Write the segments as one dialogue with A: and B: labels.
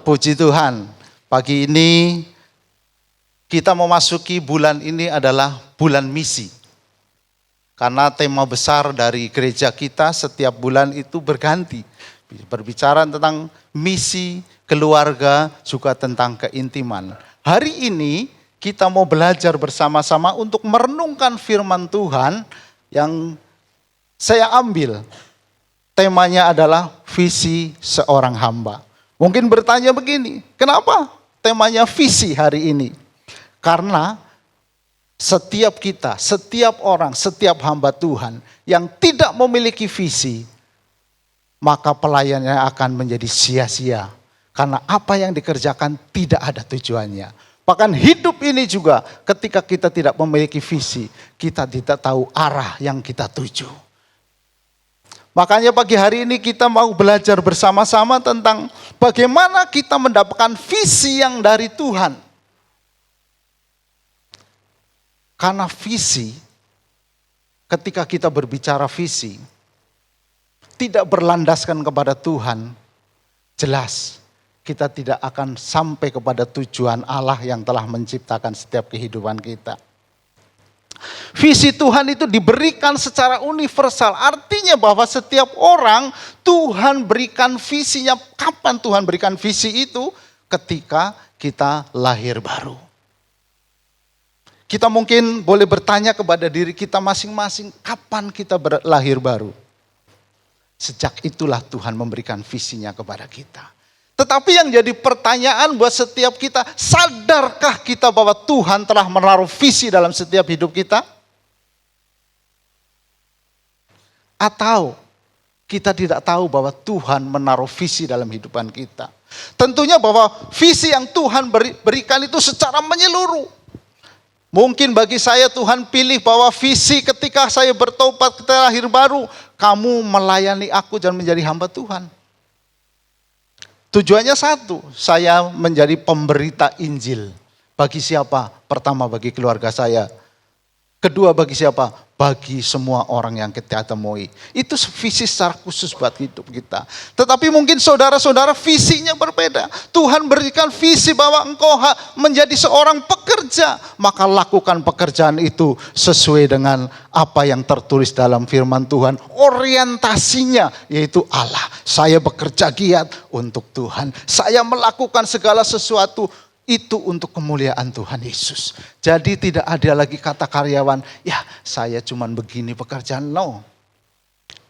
A: Puji Tuhan, pagi ini kita memasuki bulan ini adalah bulan misi. Karena tema besar dari gereja kita setiap bulan itu berganti. Berbicara tentang misi, keluarga, juga tentang keintiman. Hari ini kita mau belajar bersama-sama untuk merenungkan firman Tuhan yang saya ambil. Temanya adalah visi seorang hamba. Mungkin bertanya begini, kenapa temanya visi hari ini? Karena setiap kita, setiap orang, setiap hamba Tuhan yang tidak memiliki visi, maka pelayanannya akan menjadi sia-sia. Karena apa yang dikerjakan tidak ada tujuannya. Bahkan hidup ini juga ketika kita tidak memiliki visi, kita tidak tahu arah yang kita tuju. Makanya pagi hari ini kita mau belajar bersama-sama tentang bagaimana kita mendapatkan visi yang dari Tuhan. Karena visi, ketika kita berbicara visi, tidak berlandaskan kepada Tuhan, jelas kita tidak akan sampai kepada tujuan Allah yang telah menciptakan setiap kehidupan kita. Visi Tuhan itu diberikan secara universal, artinya bahwa setiap orang Tuhan berikan visinya. Kapan Tuhan berikan visi itu? Ketika kita lahir baru. Kita mungkin boleh bertanya kepada diri kita masing-masing, kapan kita lahir baru? Sejak itulah Tuhan memberikan visinya kepada kita. Tetapi yang jadi pertanyaan buat setiap kita, sadarkah kita bahwa Tuhan telah menaruh visi dalam setiap hidup kita? Atau kita tidak tahu bahwa Tuhan menaruh visi dalam kehidupan kita? Tentunya bahwa visi yang Tuhan berikan itu secara menyeluruh. Mungkin bagi saya Tuhan pilih bahwa visi ketika saya bertobat, ketika lahir baru, kamu melayani aku dan menjadi hamba Tuhan. Tujuannya satu, saya menjadi pemberita Injil. Bagi siapa? Pertama bagi keluarga saya. Kedua bagi siapa? Bagi semua orang yang kita temui. Itu visi secara khusus buat hidup kita. Tetapi mungkin saudara-saudara visinya berbeda. Tuhan berikan visi bahwa engkau menjadi seorang pekerja. Maka lakukan pekerjaan itu sesuai dengan apa yang tertulis dalam firman Tuhan. Orientasinya yaitu Allah. Saya bekerja giat untuk Tuhan. Saya melakukan segala sesuatu itu untuk kemuliaan Tuhan Yesus. Jadi tidak ada lagi kata karyawan, ya saya cuman begini pekerjaan. No.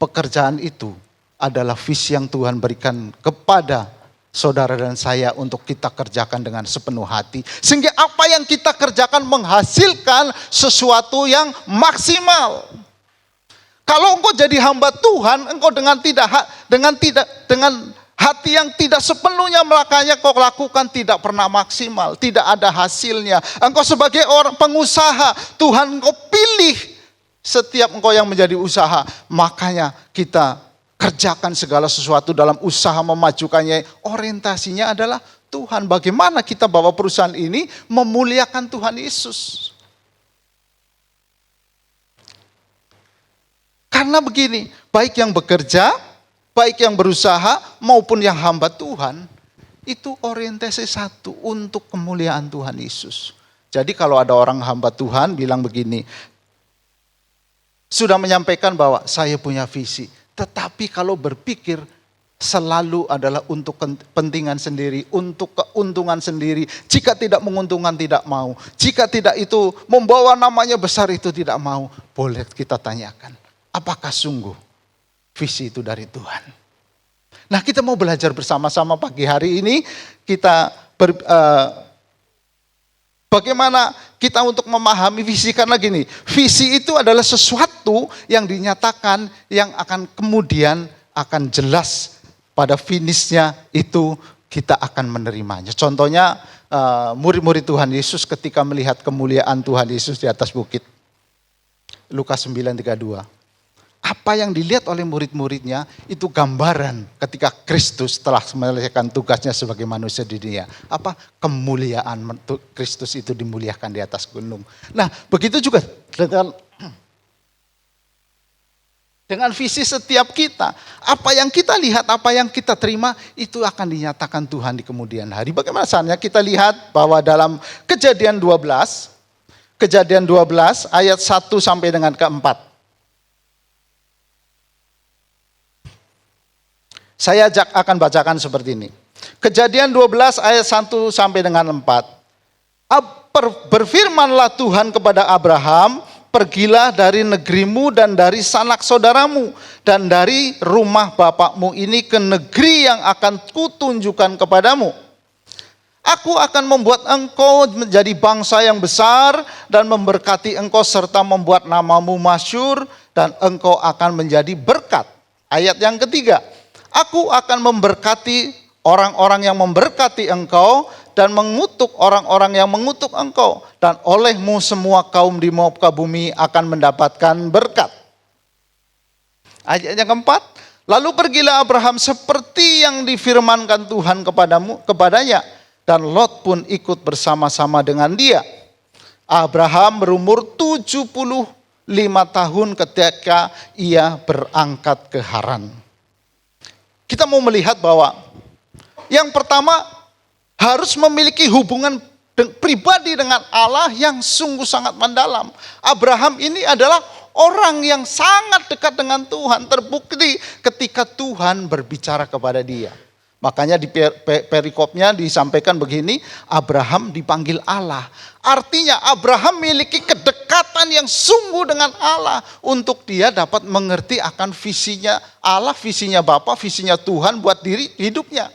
A: Pekerjaan itu adalah visi yang Tuhan berikan kepada saudara dan saya untuk kita kerjakan dengan sepenuh hati. Sehingga apa yang kita kerjakan menghasilkan sesuatu yang maksimal. Kalau engkau jadi hamba Tuhan, engkau dengan hati yang tidak sepenuhnya makanya kau lakukan tidak pernah maksimal, tidak ada hasilnya. Engkau sebagai orang pengusaha, Tuhan engkau pilih setiap engkau yang menjadi usaha. Makanya kita kerjakan segala sesuatu dalam usaha memajukannya. Orientasinya adalah Tuhan. Bagaimana kita bawa perusahaan ini memuliakan Tuhan Yesus. Karena begini, baik yang bekerja, baik yang berusaha maupun yang hamba Tuhan, itu orientasi satu untuk kemuliaan Tuhan Yesus. Jadi kalau ada orang hamba Tuhan bilang begini, sudah menyampaikan bahwa saya punya visi, tetapi kalau berpikir selalu adalah untuk kepentingan sendiri, untuk keuntungan sendiri. Jika tidak menguntungkan tidak mau, jika tidak itu membawa namanya besar itu tidak mau. Boleh kita tanyakan, apakah sungguh visi itu dari Tuhan? Nah, kita mau belajar bersama-sama pagi hari ini. Kita bagaimana kita untuk memahami visi. Karena gini, visi itu adalah sesuatu yang dinyatakan yang akan kemudian akan jelas pada finishnya itu kita akan menerimanya. Contohnya murid-murid Tuhan Yesus ketika melihat kemuliaan Tuhan Yesus di atas bukit. Lukas 9:32. Apa yang dilihat oleh murid-muridnya itu gambaran ketika Kristus telah menyelesaikan tugasnya sebagai manusia di dunia. Apa? Kemuliaan Kristus itu dimuliakan di atas gunung. Nah, begitu juga dengan visi setiap kita. Apa yang kita lihat, apa yang kita terima, itu akan dinyatakan Tuhan di kemudian hari. Bagaimana caranya? Kita lihat bahwa dalam Kejadian 12 ayat 1 sampai dengan ke-4. Saya akan bacakan seperti ini. Kejadian 12 ayat 1 sampai dengan 4. Berfirmanlah Tuhan kepada Abraham, pergilah dari negerimu dan dari sanak saudaramu dan dari rumah bapakmu ini ke negeri yang akan kutunjukkan kepadamu. Aku akan membuat engkau menjadi bangsa yang besar dan memberkati engkau serta membuat namamu masyhur dan engkau akan menjadi berkat. Ayat yang ketiga. Aku akan memberkati orang-orang yang memberkati engkau dan mengutuk orang-orang yang mengutuk engkau. Dan olehmu semua kaum di muka bumi akan mendapatkan berkat. Ayat yang keempat. Lalu pergilah Abraham seperti yang difirmankan Tuhan kepadanya. Dan Lot pun ikut bersama-sama dengan dia. Abraham berumur 75 tahun ketika ia berangkat ke Haran. Kita mau melihat bahwa yang pertama harus memiliki hubungan pribadi dengan Allah yang sungguh sangat mendalam. Abraham ini adalah orang yang sangat dekat dengan Tuhan. Terbukti ketika Tuhan berbicara kepada dia. Makanya di perikopnya disampaikan begini, Abraham dipanggil Allah. Artinya Abraham memiliki kedekatan yang sungguh dengan Allah untuk dia dapat mengerti akan visinya Allah, visinya Bapa, visinya Tuhan buat diri hidupnya.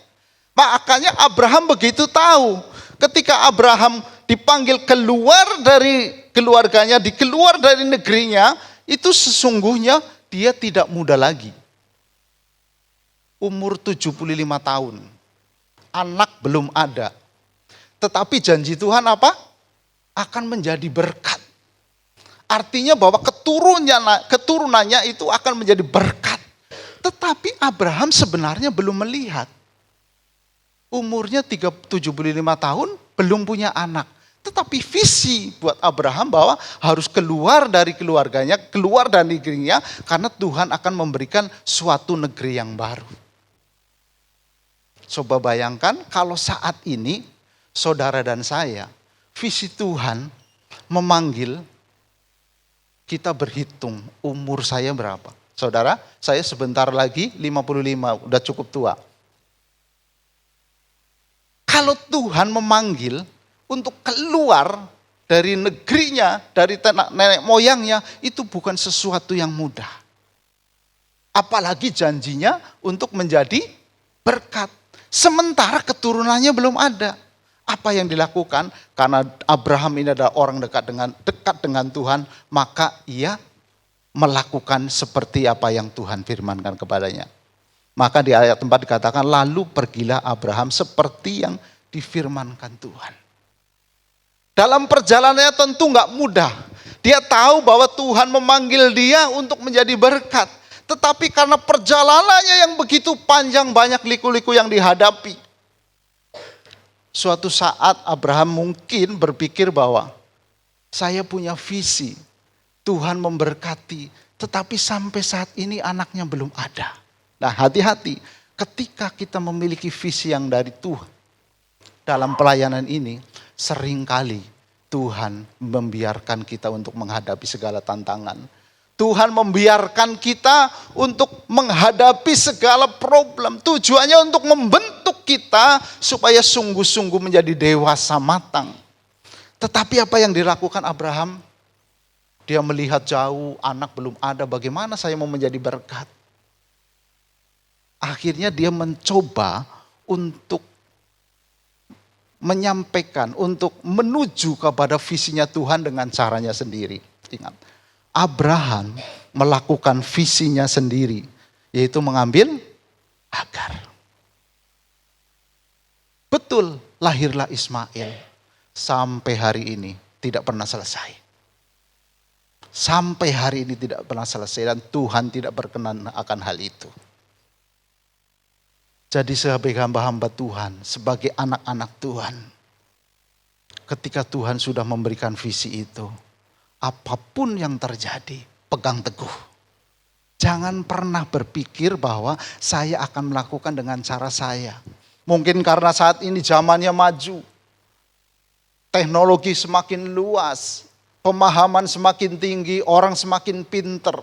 A: Makanya Abraham begitu tahu ketika Abraham dipanggil keluar dari keluarganya, dikeluar dari negerinya, itu sesungguhnya dia tidak muda lagi. Umur 75 tahun. Anak belum ada. Tetapi janji Tuhan apa? Akan menjadi berkat. Artinya bahwa keturunannya itu akan menjadi berkat. Tetapi Abraham sebenarnya belum melihat. Umurnya 75 tahun, belum punya anak. Tetapi visi buat Abraham bahwa harus keluar dari keluarganya, keluar dari negerinya, karena Tuhan akan memberikan suatu negeri yang baru. Coba bayangkan kalau saat ini saudara dan saya, visi Tuhan memanggil kita berhitung umur saya berapa. Saudara, saya sebentar lagi 55, udah cukup tua. Kalau Tuhan memanggil untuk keluar dari negerinya, dari nenek moyangnya, itu bukan sesuatu yang mudah. Apalagi janjinya untuk menjadi berkat. Sementara keturunannya belum ada. Apa yang dilakukan? Karena Abraham ini adalah orang dekat dengan Tuhan, maka ia melakukan seperti apa yang Tuhan firmankan kepadanya. Maka di ayat 4 dikatakan, lalu pergilah Abraham seperti yang difirmankan Tuhan. Dalam perjalanannya tentu nggak mudah. Dia tahu bahwa Tuhan memanggil dia untuk menjadi berkat. Tetapi karena perjalanannya yang begitu panjang, banyak liku-liku yang dihadapi. Suatu saat Abraham mungkin berpikir bahwa saya punya visi, Tuhan memberkati, tetapi sampai saat ini anaknya belum ada. Nah, hati-hati ketika kita memiliki visi yang dari Tuhan. Dalam pelayanan ini seringkali Tuhan membiarkan kita untuk menghadapi segala tantangan. Tuhan membiarkan kita untuk menghadapi segala problem. Tujuannya untuk membentuk kita supaya sungguh-sungguh menjadi dewasa matang. Tetapi apa yang dilakukan Abraham? Dia melihat jauh, anak belum ada, bagaimana saya mau menjadi berkat? Akhirnya dia mencoba untuk menyampaikan, untuk menuju kepada visinya Tuhan dengan caranya sendiri. Ingat, Abraham melakukan visinya sendiri, yaitu mengambil Hagar. Betul, lahirlah Ismail. Sampai hari ini tidak pernah selesai. Sampai hari ini tidak pernah selesai dan Tuhan tidak berkenan akan hal itu. Jadi sebagai hamba-hamba Tuhan, sebagai anak-anak Tuhan, ketika Tuhan sudah memberikan visi itu, apapun yang terjadi, pegang teguh. Jangan pernah berpikir bahwa saya akan melakukan dengan cara saya. Mungkin karena saat ini zamannya maju. Teknologi semakin luas. Pemahaman semakin tinggi, orang semakin pinter.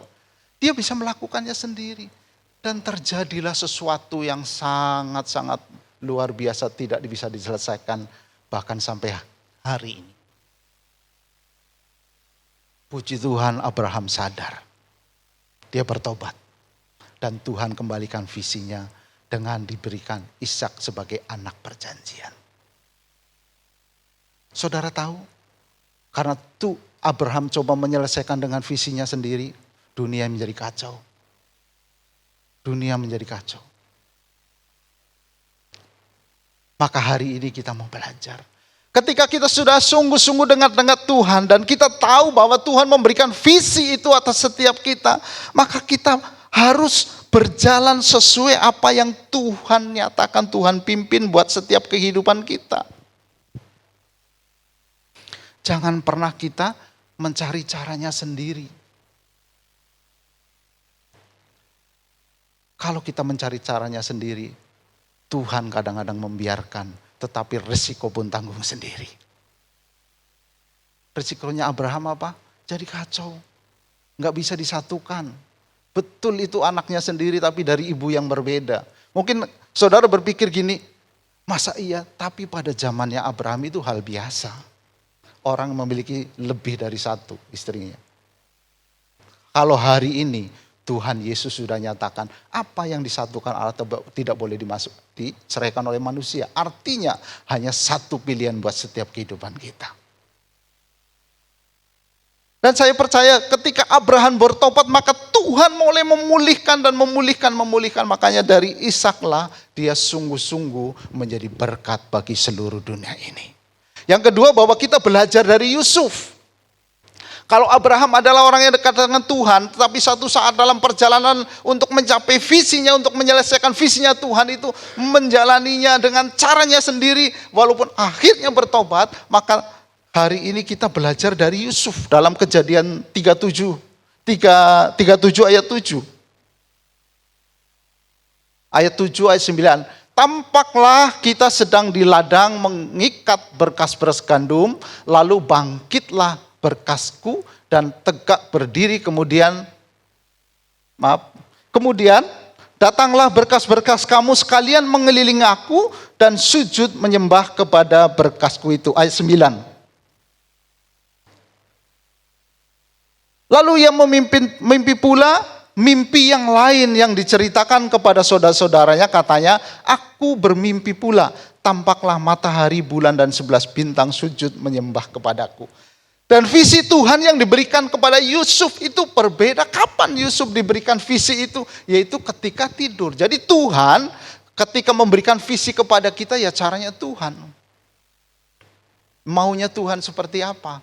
A: Dia bisa melakukannya sendiri. Dan terjadilah sesuatu yang sangat-sangat luar biasa, tidak bisa diselesaikan bahkan sampai hari ini. Puji Tuhan, Abraham sadar. Dia bertobat. Dan Tuhan kembalikan visinya dengan diberikan Ishak sebagai anak perjanjian. Saudara tahu, karena tuh Abraham coba menyelesaikan dengan visinya sendiri, dunia menjadi kacau. Dunia menjadi kacau. Maka hari ini kita mau belajar. Ketika kita sudah sungguh-sungguh dengar Tuhan dan kita tahu bahwa Tuhan memberikan visi itu atas setiap kita, maka kita harus berjalan sesuai apa yang Tuhan nyatakan, Tuhan pimpin buat setiap kehidupan kita. Jangan pernah kita mencari caranya sendiri. Kalau kita mencari caranya sendiri, Tuhan kadang-kadang membiarkan, tetapi resiko pun tanggung sendiri. Resikonya Abraham apa? Jadi kacau. Nggak bisa disatukan. Betul itu anaknya sendiri tapi dari ibu yang berbeda. Mungkin saudara berpikir gini, masa iya? Tapi pada zamannya Abraham itu hal biasa. Orang memiliki lebih dari satu istrinya. Kalau hari ini Tuhan Yesus sudah nyatakan apa yang disatukan Allah tidak boleh diceraikan oleh manusia. Artinya hanya satu pilihan buat setiap kehidupan kita. Dan saya percaya ketika Abraham bertobat maka Tuhan mulai memulihkan. Makanya dari Ishaklah dia sungguh-sungguh menjadi berkat bagi seluruh dunia ini. Yang kedua bahwa kita belajar dari Yusuf. Kalau Abraham adalah orang yang dekat dengan Tuhan, tetapi satu saat dalam perjalanan untuk mencapai visinya, untuk menyelesaikan visinya Tuhan itu menjalaninya dengan caranya sendiri, walaupun akhirnya bertobat, maka hari ini kita belajar dari Yusuf dalam Kejadian 37 ayat 7. Ayat 7 ayat 9. Tampaklah kita sedang di ladang mengikat berkas-berkas gandum, lalu bangkitlah berkasku dan tegak berdiri kemudian datanglah berkas-berkas kamu sekalian mengelilingi aku dan sujud menyembah kepada berkasku itu. Ayat 9. Lalu ia mimpi pula mimpi yang lain yang diceritakan kepada saudara-saudaranya, katanya, aku bermimpi pula tampaklah matahari, bulan dan 11 bintang sujud menyembah kepadaku. Dan visi Tuhan yang diberikan kepada Yusuf itu berbeda. Kapan Yusuf diberikan visi itu? Yaitu ketika tidur. Jadi Tuhan ketika memberikan visi kepada kita ya caranya Tuhan. Maunya Tuhan seperti apa?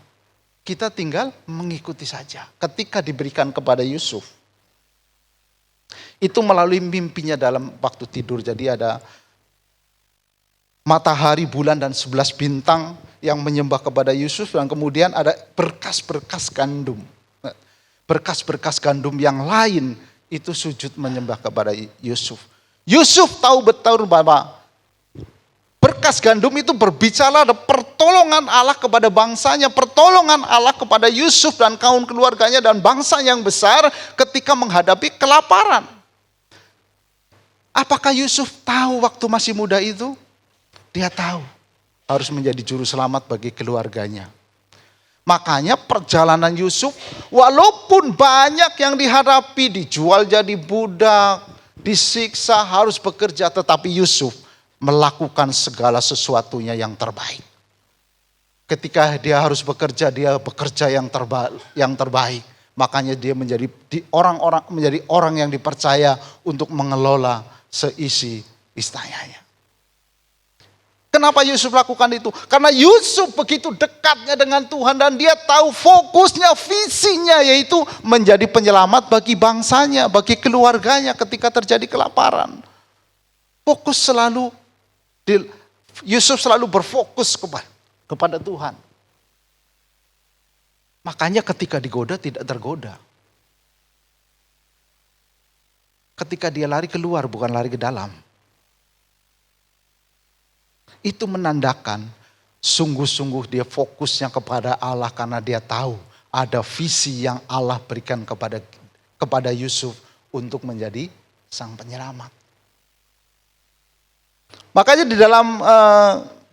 A: Kita tinggal mengikuti saja. Ketika diberikan kepada Yusuf. Itu melalui mimpinya dalam waktu tidur. Jadi ada matahari, bulan dan 11 bintang yang menyembah kepada Yusuf, dan kemudian ada berkas-berkas gandum. Berkas-berkas gandum yang lain itu sujud menyembah kepada Yusuf. Yusuf tahu betul bahwa berkas gandum itu berbicara ada pertolongan Allah kepada bangsanya, pertolongan Allah kepada Yusuf dan kaum keluarganya dan bangsa yang besar ketika menghadapi kelaparan. Apakah Yusuf tahu waktu masih muda itu? Dia tahu harus menjadi juru selamat bagi keluarganya. Makanya perjalanan Yusuf walaupun banyak yang dihadapi, dijual jadi budak, disiksa, harus bekerja, tetapi Yusuf melakukan segala sesuatunya yang terbaik. Ketika dia harus bekerja, dia bekerja yang terbaik. Makanya dia menjadi orang yang dipercaya untuk mengelola seisi istananya. Kenapa Yusuf lakukan itu? Karena Yusuf begitu dekatnya dengan Tuhan dan dia tahu fokusnya, visinya yaitu menjadi penyelamat bagi bangsanya, bagi keluarganya ketika terjadi kelaparan. Yusuf selalu berfokus kepada Tuhan. Makanya ketika digoda tidak tergoda. ketika dia lari keluar, bukan lari ke dalam. Itu menandakan sungguh-sungguh dia fokusnya kepada Allah karena dia tahu ada visi yang Allah berikan kepada Yusuf untuk menjadi sang penyelamat. Makanya di dalam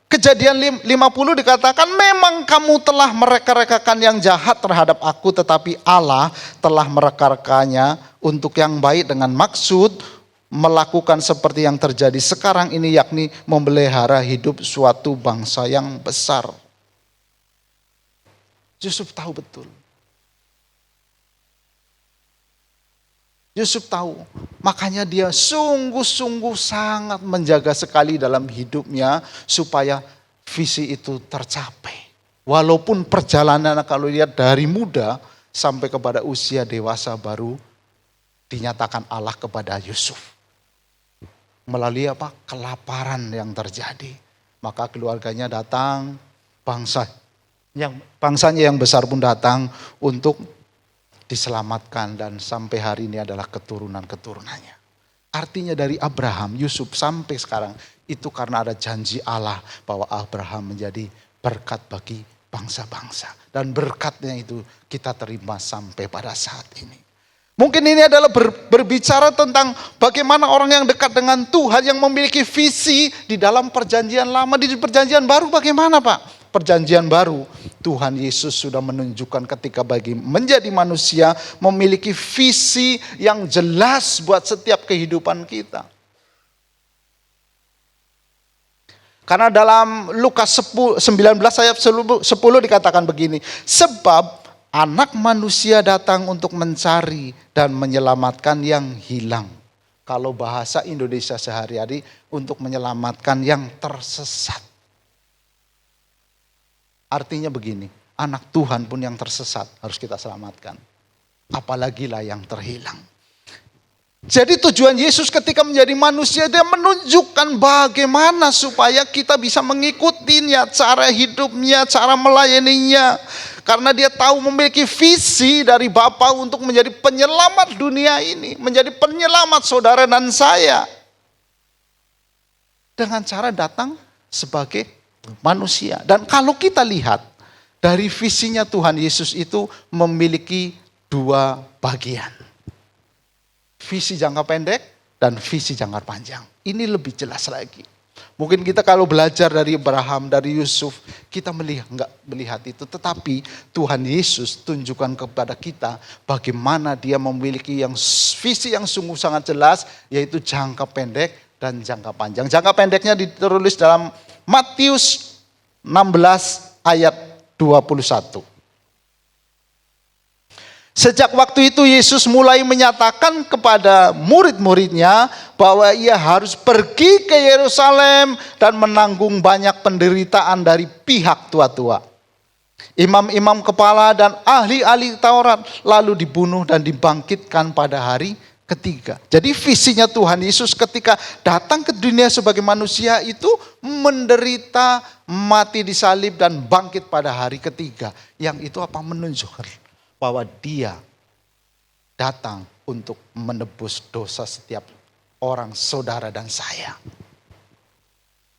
A: Kejadian 50 dikatakan, memang kamu telah mereka-rekakan yang jahat terhadap aku, tetapi Allah telah mereka-rekanya untuk yang baik dengan maksud melakukan seperti yang terjadi sekarang ini, yakni memelihara hidup suatu bangsa yang besar. Yusuf tahu betul. Yusuf tahu, makanya dia sungguh-sungguh sangat menjaga sekali dalam hidupnya supaya visi itu tercapai. Walaupun perjalanan kalau lihat dari muda sampai kepada usia dewasa baru dinyatakan Allah kepada Yusuf. Melalui apa? Kelaparan yang terjadi. Maka keluarganya datang, bangsanya yang besar pun datang untuk diselamatkan, dan sampai hari ini adalah keturunan-keturunannya. Artinya dari Abraham, Yusuf sampai sekarang itu karena ada janji Allah bahwa Abraham menjadi berkat bagi bangsa-bangsa. Dan berkatnya itu kita terima sampai pada saat ini. Mungkin ini adalah berbicara tentang bagaimana orang yang dekat dengan Tuhan yang memiliki visi di dalam perjanjian lama. Di perjanjian baru bagaimana Pak? Perjanjian baru, Tuhan Yesus sudah menunjukkan ketika menjadi manusia memiliki visi yang jelas buat setiap kehidupan kita. Karena dalam Lukas 19 ayat 10 dikatakan begini, sebab anak manusia datang untuk mencari dan menyelamatkan yang hilang. Kalau bahasa Indonesia sehari-hari, untuk menyelamatkan yang tersesat. Artinya begini, anak Tuhan pun yang tersesat harus kita selamatkan. Apalagi lah yang terhilang. Jadi tujuan Yesus ketika menjadi manusia, dia menunjukkan bagaimana supaya kita bisa mengikutinya, cara hidupnya, cara melayaninya. Karena dia tahu memiliki visi dari Bapa untuk menjadi penyelamat dunia ini, menjadi penyelamat saudara dan saya. Dengan cara datang sebagai manusia. Dan kalau kita lihat dari visinya Tuhan Yesus itu memiliki dua bagian. Visi jangka pendek dan visi jangka panjang. Ini lebih jelas lagi. Mungkin kita kalau belajar dari Abraham, dari Yusuf, kita nggak melihat itu. Tetapi Tuhan Yesus tunjukkan kepada kita bagaimana dia memiliki visi yang sungguh sangat jelas, yaitu jangka pendek dan jangka panjang. Jangka pendeknya ditulis dalam Matius 16 ayat 21. Sejak waktu itu Yesus mulai menyatakan kepada murid-muridnya bahwa ia harus pergi ke Yerusalem dan menanggung banyak penderitaan dari pihak tua-tua, imam-imam kepala dan ahli-ahli Taurat, lalu dibunuh dan dibangkitkan pada hari ketiga. Jadi visinya Tuhan Yesus ketika datang ke dunia sebagai manusia itu menderita, mati disalib dan bangkit pada hari ketiga. Yang itu apa? Menunjukkan bahwa dia datang untuk menebus dosa setiap orang, saudara dan saya.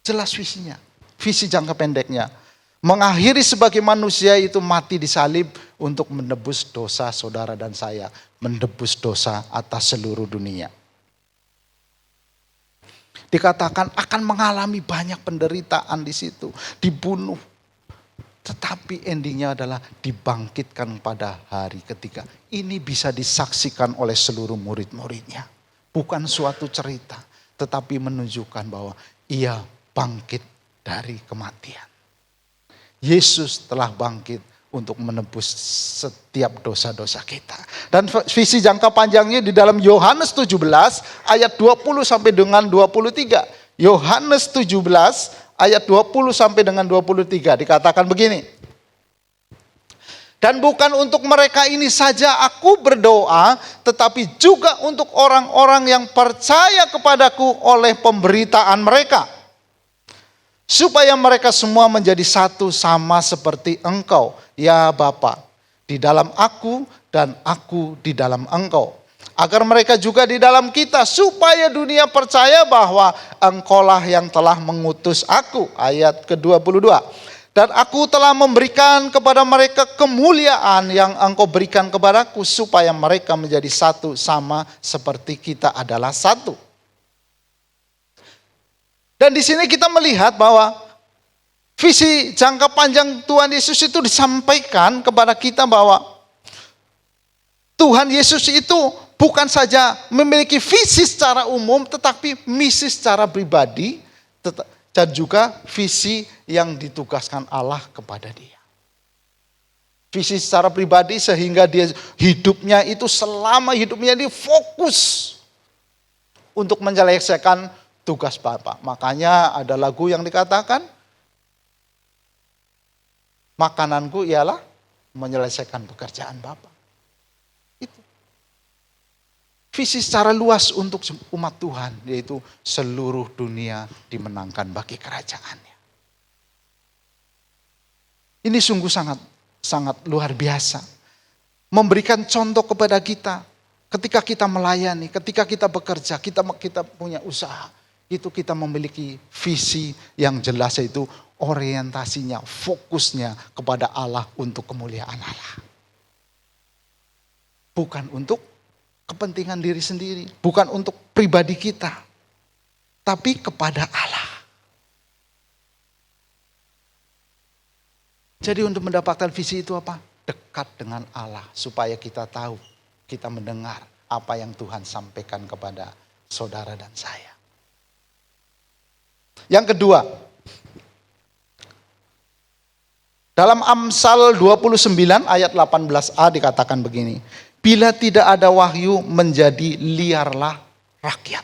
A: Jelas visinya, visi jangka pendeknya. Mengakhiri sebagai manusia itu mati disalib untuk menebus dosa saudara dan saya. Menebus dosa atas seluruh dunia. Dikatakan akan mengalami banyak penderitaan di situ. Dibunuh. Tetapi endingnya adalah dibangkitkan pada hari ketiga. Ini bisa disaksikan oleh seluruh murid-muridnya. Bukan suatu cerita. Tetapi menunjukkan bahwa ia bangkit dari kematian. Yesus telah bangkit untuk menebus setiap dosa-dosa kita. Dan visi jangka panjangnya di dalam Yohanes 17 ayat 20 sampai dengan 23. Yohanes 17 ayat 20 sampai dengan 23 dikatakan begini. Dan bukan untuk mereka ini saja aku berdoa, tetapi juga untuk orang-orang yang percaya kepadaku oleh pemberitaan mereka. Supaya mereka semua menjadi satu sama seperti Engkau, ya Bapa, di dalam aku dan aku di dalam Engkau. agar mereka juga di dalam kita, supaya dunia percaya bahwa Engkaulah yang telah mengutus aku. Ayat ke-22. Dan aku telah memberikan kepada mereka kemuliaan yang Engkau berikan kepadaku, supaya mereka menjadi satu sama seperti kita adalah satu. Dan di sini kita melihat bahwa visi jangka panjang Tuhan Yesus itu disampaikan kepada kita bahwa Tuhan Yesus itu bukan saja memiliki visi secara umum, tetapi misi secara pribadi, dan juga visi yang ditugaskan Allah kepada dia. Visi secara pribadi sehingga dia hidupnya itu selama hidupnya dia fokus untuk menyelesaikan tugas Bapa. Makanya ada lagu yang dikatakan, makananku ialah menyelesaikan pekerjaan Bapa. Itu visi secara luas untuk umat Tuhan, yaitu seluruh dunia dimenangkan bagi kerajaannya. Ini sungguh sangat luar biasa. Memberikan contoh kepada kita ketika kita melayani, ketika kita bekerja, kita punya usaha. Itu kita memiliki visi yang jelas, yaitu orientasinya, fokusnya kepada Allah untuk kemuliaan Allah. Bukan untuk kepentingan diri sendiri, bukan untuk pribadi kita, tapi kepada Allah. Jadi untuk mendapatkan visi itu apa? Dekat dengan Allah, supaya kita tahu, kita mendengar apa yang Tuhan sampaikan kepada saudara dan saya. Yang kedua, dalam Amsal 29 ayat 18a dikatakan begini, bila tidak ada wahyu menjadi liarlah rakyat.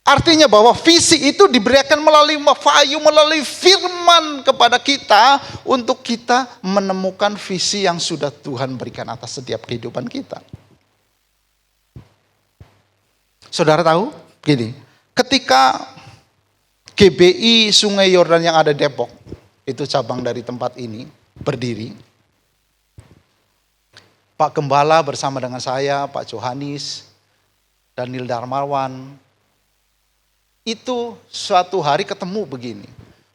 A: Artinya bahwa visi itu diberikan melalui wahyu, melalui firman kepada kita, untuk kita menemukan visi yang sudah Tuhan berikan atas setiap kehidupan kita. Saudara tahu, gini, ketika GBI Sungai Yordan yang ada di Depok, itu cabang dari tempat ini, berdiri, Pak Gembala bersama dengan saya, Pak Johanis, Daniel Darmawan, itu suatu hari ketemu begini,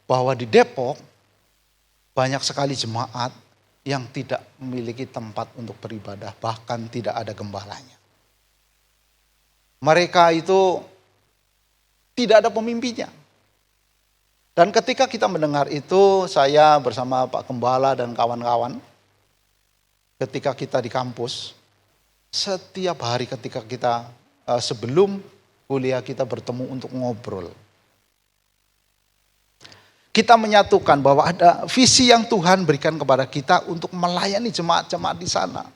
A: bahwa di Depok banyak sekali jemaat yang tidak memiliki tempat untuk beribadah, bahkan tidak ada gembalanya. Mereka itu tidak ada pemimpinnya. Dan ketika kita mendengar itu, saya bersama Pak Gembala dan kawan-kawan, ketika kita di kampus, setiap hari ketika kita sebelum kuliah kita bertemu untuk ngobrol. Kita menyatukan bahwa ada visi yang Tuhan berikan kepada kita untuk melayani jemaat-jemaat di sana.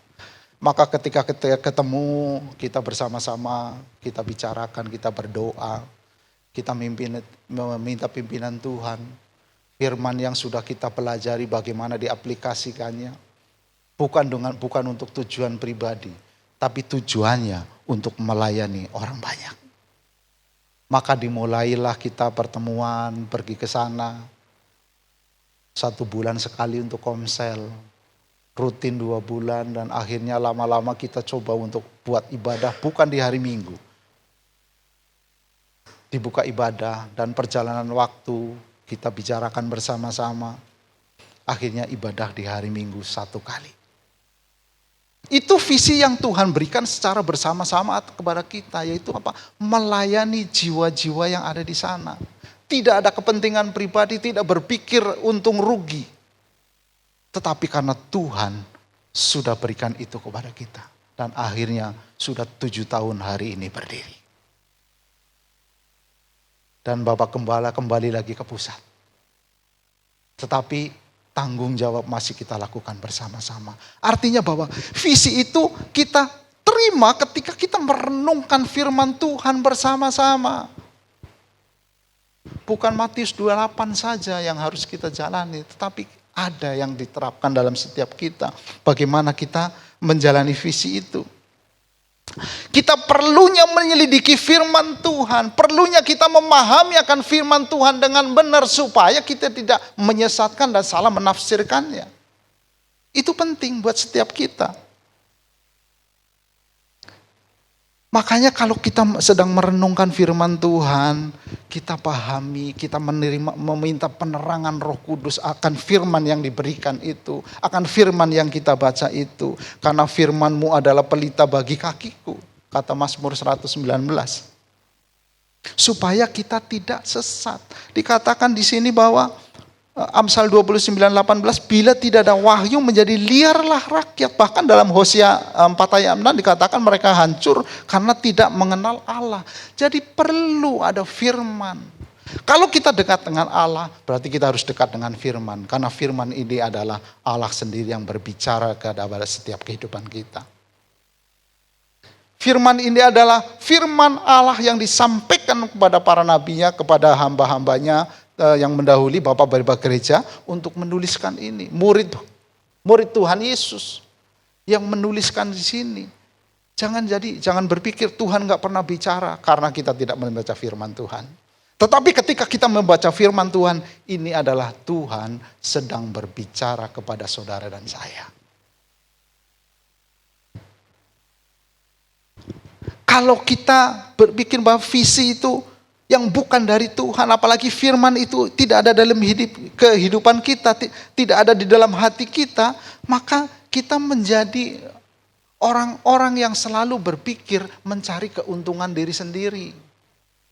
A: Maka ketika kita ketemu, kita bersama-sama, kita bicarakan, kita berdoa, kita meminta pimpinan Tuhan, firman yang sudah kita pelajari bagaimana diaplikasikannya. Bukan untuk tujuan pribadi, tapi tujuannya untuk melayani orang banyak. Maka dimulailah kita pertemuan, pergi ke sana. 1 bulan sekali untuk komsel, rutin 2 bulan, dan akhirnya lama-lama kita coba untuk buat ibadah bukan di hari Minggu. Dibuka ibadah dan perjalanan waktu kita bicarakan bersama-sama. Akhirnya ibadah di hari Minggu 1 kali. Itu visi yang Tuhan berikan secara bersama-sama kepada kita, yaitu apa? Melayani jiwa-jiwa yang ada di sana. Tidak ada kepentingan pribadi, tidak berpikir untung rugi. Tetapi karena Tuhan sudah berikan itu kepada kita. Dan akhirnya sudah 7 tahun hari ini berdiri. Dan Bapak Gembala kembali lagi ke pusat. Tetapi tanggung jawab masih kita lakukan bersama-sama. Artinya bahwa visi itu kita terima ketika kita merenungkan firman Tuhan bersama-sama. Bukan Matius 28 saja yang harus kita jalani, tetapi ada yang diterapkan dalam setiap kita. Bagaimana kita menjalani visi itu. Kita perlunya menyelidiki firman Tuhan, perlunya kita memahami akan firman Tuhan dengan benar supaya kita tidak menyesatkan dan salah menafsirkannya. Itu penting buat setiap kita. Makanya kalau kita sedang merenungkan firman Tuhan, kita pahami, kita meminta penerangan Roh Kudus akan firman yang diberikan itu, akan firman yang kita baca itu. Karena firman-Mu adalah pelita bagi kakiku, kata Mazmur 119. Supaya kita tidak sesat. Dikatakan di sini bahwa Amsal 29:18, bila tidak ada wahyu menjadi liarlah rakyat. Bahkan dalam Hosea 4 ayat 6 dikatakan mereka hancur karena tidak mengenal Allah. Jadi perlu ada firman. Kalau kita dekat dengan Allah, berarti kita harus dekat dengan firman. Karena firman ini adalah Allah sendiri yang berbicara kepada setiap kehidupan kita. Firman ini adalah firman Allah yang disampaikan kepada para nabinya, kepada hamba-hambanya yang mendahului bapak-bapak gereja untuk menuliskan ini. Murid Tuhan Yesus yang menuliskan di sini. Jangan berpikir Tuhan nggak pernah bicara karena kita tidak membaca firman Tuhan. Tetapi ketika kita membaca firman Tuhan, ini adalah Tuhan sedang berbicara kepada saudara dan saya. Kalau kita berpikir bahwa visi itu yang bukan dari Tuhan, apalagi firman itu tidak ada dalam kehidupan kita, tidak ada di dalam hati kita, maka kita menjadi orang-orang yang selalu berpikir mencari keuntungan diri sendiri.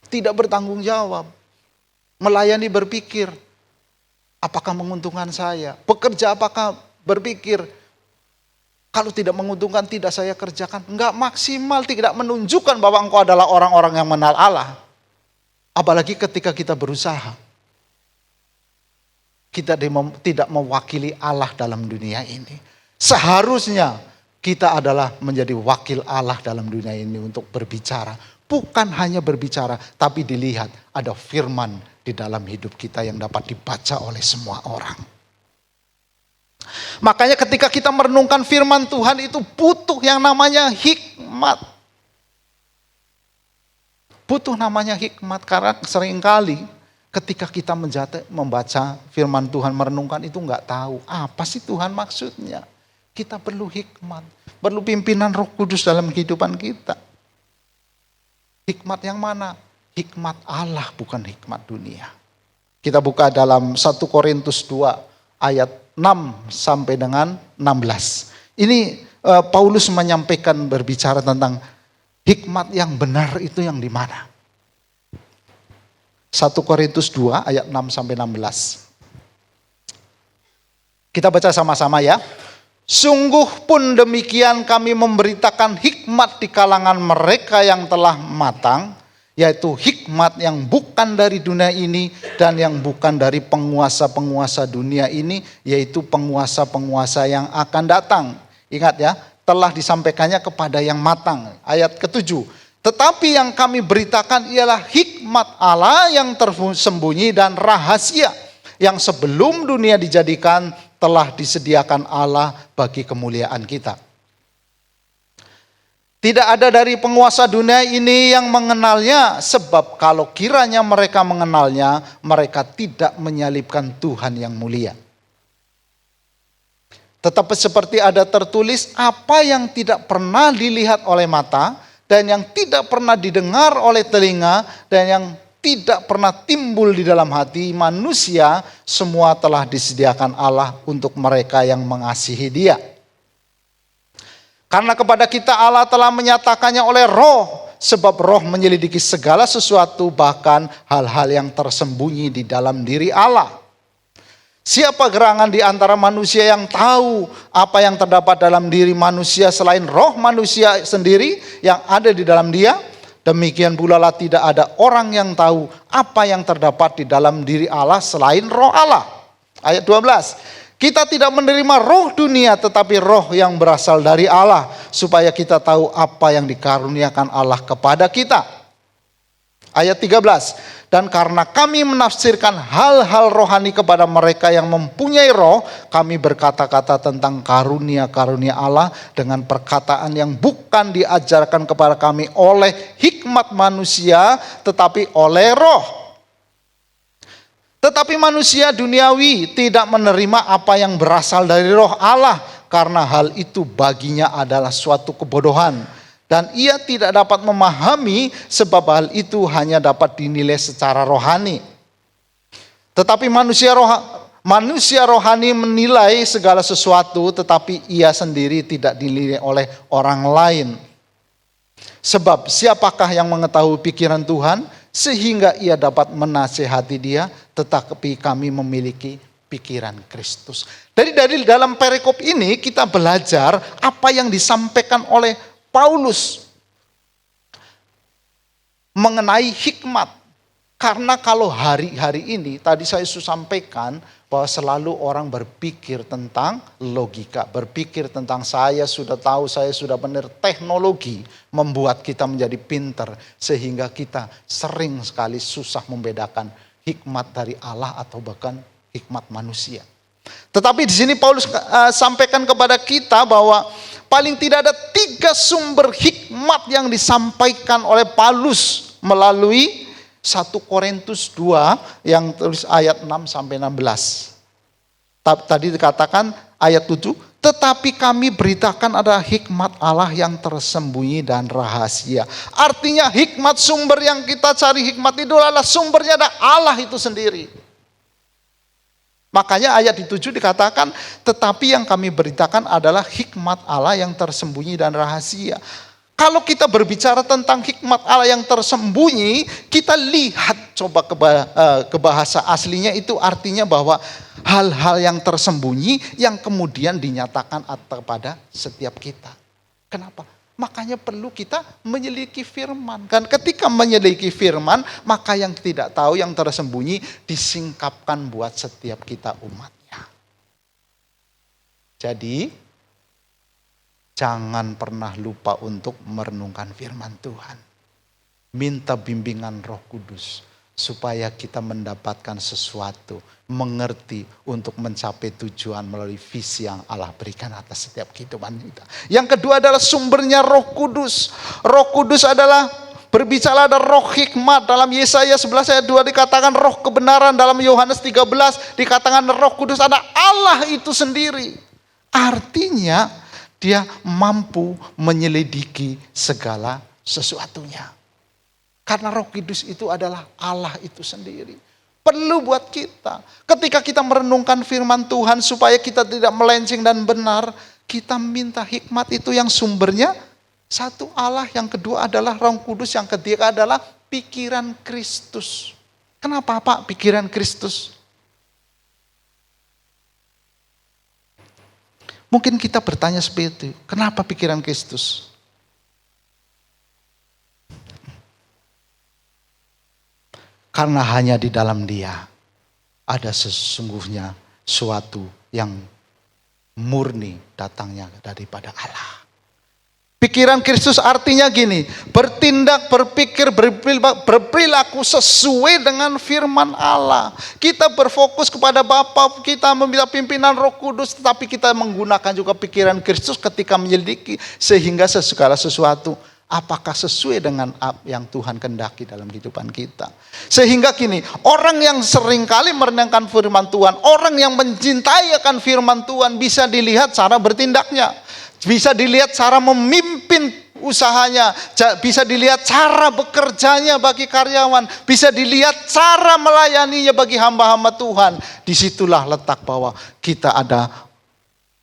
A: Tidak bertanggung jawab. Melayani berpikir, apakah menguntungkan saya? Bekerja apakah berpikir, kalau tidak menguntungkan tidak saya kerjakan. Enggak maksimal, tidak menunjukkan bahwa engkau adalah orang-orang yang mengenal Allah. Apalagi ketika kita berusaha. Kita tidak mewakili Allah dalam dunia ini. Seharusnya kita adalah menjadi wakil Allah dalam dunia ini untuk berbicara. Bukan hanya berbicara, tapi dilihat ada firman di dalam hidup kita yang dapat dibaca oleh semua orang. Makanya ketika kita merenungkan firman Tuhan itu butuh yang namanya hikmat. Butuh namanya hikmat karena seringkali ketika kita membaca firman Tuhan, merenungkan itu nggak tahu apa sih Tuhan maksudnya. Kita perlu hikmat, perlu pimpinan Roh Kudus dalam kehidupan kita. Hikmat yang mana? Hikmat Allah, bukan hikmat dunia. Kita buka dalam 1 Korintus 2 ayat 6 sampai dengan 16. Ini Paulus menyampaikan berbicara tentang hikmat yang benar itu yang di mana? 1 Korintus 2 ayat 6 sampai 16. Kita baca sama-sama ya. Sungguh pun demikian kami memberitakan hikmat di kalangan mereka yang telah matang, yaitu hikmat yang bukan dari dunia ini dan yang bukan dari penguasa-penguasa dunia ini, yaitu penguasa-penguasa yang akan datang. Ingat ya, telah disampaikannya kepada yang matang. Ayat ke-7. Tetapi yang kami beritakan ialah hikmat Allah yang tersembunyi dan rahasia yang sebelum dunia dijadikan telah disediakan Allah bagi kemuliaan kita. Tidak ada dari penguasa dunia ini yang mengenalnya, sebab kalau kiranya mereka mengenalnya, mereka tidak menyalibkan Tuhan yang mulia. Tetapi seperti ada tertulis, apa yang tidak pernah dilihat oleh mata, dan yang tidak pernah didengar oleh telinga, dan yang tidak pernah timbul di dalam hati manusia, semua telah disediakan Allah untuk mereka yang mengasihi Dia. Karena kepada kita Allah telah menyatakannya oleh Roh, sebab Roh menyelidiki segala sesuatu, bahkan hal-hal yang tersembunyi di dalam diri Allah. Siapa gerangan di antara manusia yang tahu apa yang terdapat dalam diri manusia selain roh manusia sendiri yang ada di dalam dia? Demikian pula lah tidak ada orang yang tahu apa yang terdapat di dalam diri Allah selain roh Allah. Ayat 12. Kita tidak menerima roh dunia tetapi roh yang berasal dari Allah, supaya kita tahu apa yang dikaruniakan Allah kepada kita. Ayat 13. Dan karena kami menafsirkan hal-hal rohani kepada mereka yang mempunyai roh, kami berkata-kata tentang karunia-karunia Allah dengan perkataan yang bukan diajarkan kepada kami oleh hikmat manusia, tetapi oleh roh. Tetapi manusia duniawi tidak menerima apa yang berasal dari roh Allah, karena hal itu baginya adalah suatu kebodohan, Dan ia tidak dapat memahami sebab hal itu hanya dapat dinilai secara rohani. Tetapi manusia rohani menilai segala sesuatu, tetapi ia sendiri tidak dinilai oleh orang lain. Sebab siapakah yang mengetahui pikiran Tuhan sehingga ia dapat menasehati dia, tetapi kami memiliki pikiran Kristus. Dari dalam perikop ini kita belajar apa yang disampaikan oleh Paulus mengenai hikmat. Karena kalau hari-hari ini tadi saya sudah sampaikan bahwa selalu orang berpikir tentang logika, berpikir tentang saya sudah tahu, saya sudah benar. Teknologi membuat kita menjadi pintar sehingga kita sering sekali susah membedakan hikmat dari Allah atau bahkan hikmat manusia. Tetapi di sini Paulus sampaikan kepada kita bahwa paling tidak ada 3 sumber hikmat yang disampaikan oleh Paulus melalui 1 Korintus 2 yang tulis ayat 6 sampai 16. Tadi dikatakan ayat 7, tetapi kami beritakan ada hikmat Allah yang tersembunyi dan rahasia. Artinya hikmat sumber yang kita cari hikmat itu adalah sumbernya ada Allah itu sendiri. Makanya ayat di 7 dikatakan, tetapi yang kami beritakan adalah hikmat Allah yang tersembunyi dan rahasia. Kalau kita berbicara tentang hikmat Allah yang tersembunyi, kita lihat coba ke bahasa aslinya itu artinya bahwa hal-hal yang tersembunyi yang kemudian dinyatakan kepada setiap kita. Kenapa? Makanya perlu kita menyelidiki firman. Kan ketika menyelidiki firman, maka yang tidak tahu, yang tersembunyi disingkapkan buat setiap kita umatnya. Jadi, jangan pernah lupa untuk merenungkan firman Tuhan. Minta bimbingan Roh Kudus supaya kita mendapatkan sesuatu, mengerti untuk mencapai tujuan melalui visi yang Allah berikan atas setiap kehidupan kita. Yang kedua adalah sumbernya Roh Kudus. Roh Kudus adalah berbicara ada roh hikmat. Dalam Yesaya 11 ayat 2 dikatakan roh kebenaran. Dalam Yohanes 13 dikatakan Roh Kudus ada Allah itu sendiri. Artinya dia mampu menyelidiki segala sesuatunya. Karena Roh Kudus itu adalah Allah itu sendiri. Perlu buat kita. Ketika kita merenungkan firman Tuhan supaya kita tidak melenceng dan benar, kita minta hikmat itu yang sumbernya satu Allah, yang kedua adalah Roh Kudus, yang ketiga adalah pikiran Kristus. Kenapa Pak pikiran Kristus? Mungkin kita bertanya seperti itu, kenapa pikiran Kristus? Karena hanya di dalam Dia ada sesungguhnya suatu yang murni datangnya daripada Allah. Pikiran Kristus artinya gini, bertindak, berpikir, berperilaku sesuai dengan firman Allah. Kita berfokus kepada Bapa, kita meminta pimpinan Roh Kudus, tetapi kita menggunakan juga pikiran Kristus ketika menyelidiki sehingga segala sesuatu apakah sesuai dengan yang Tuhan kehendaki dalam kehidupan kita. Sehingga gini, orang yang seringkali merenungkan firman Tuhan, orang yang mencintai akan firman Tuhan bisa dilihat cara bertindaknya. Bisa dilihat cara memimpin usahanya, bisa dilihat cara bekerjanya bagi karyawan, bisa dilihat cara melayaninya bagi hamba-hamba Tuhan. Disitulah letak bahwa kita ada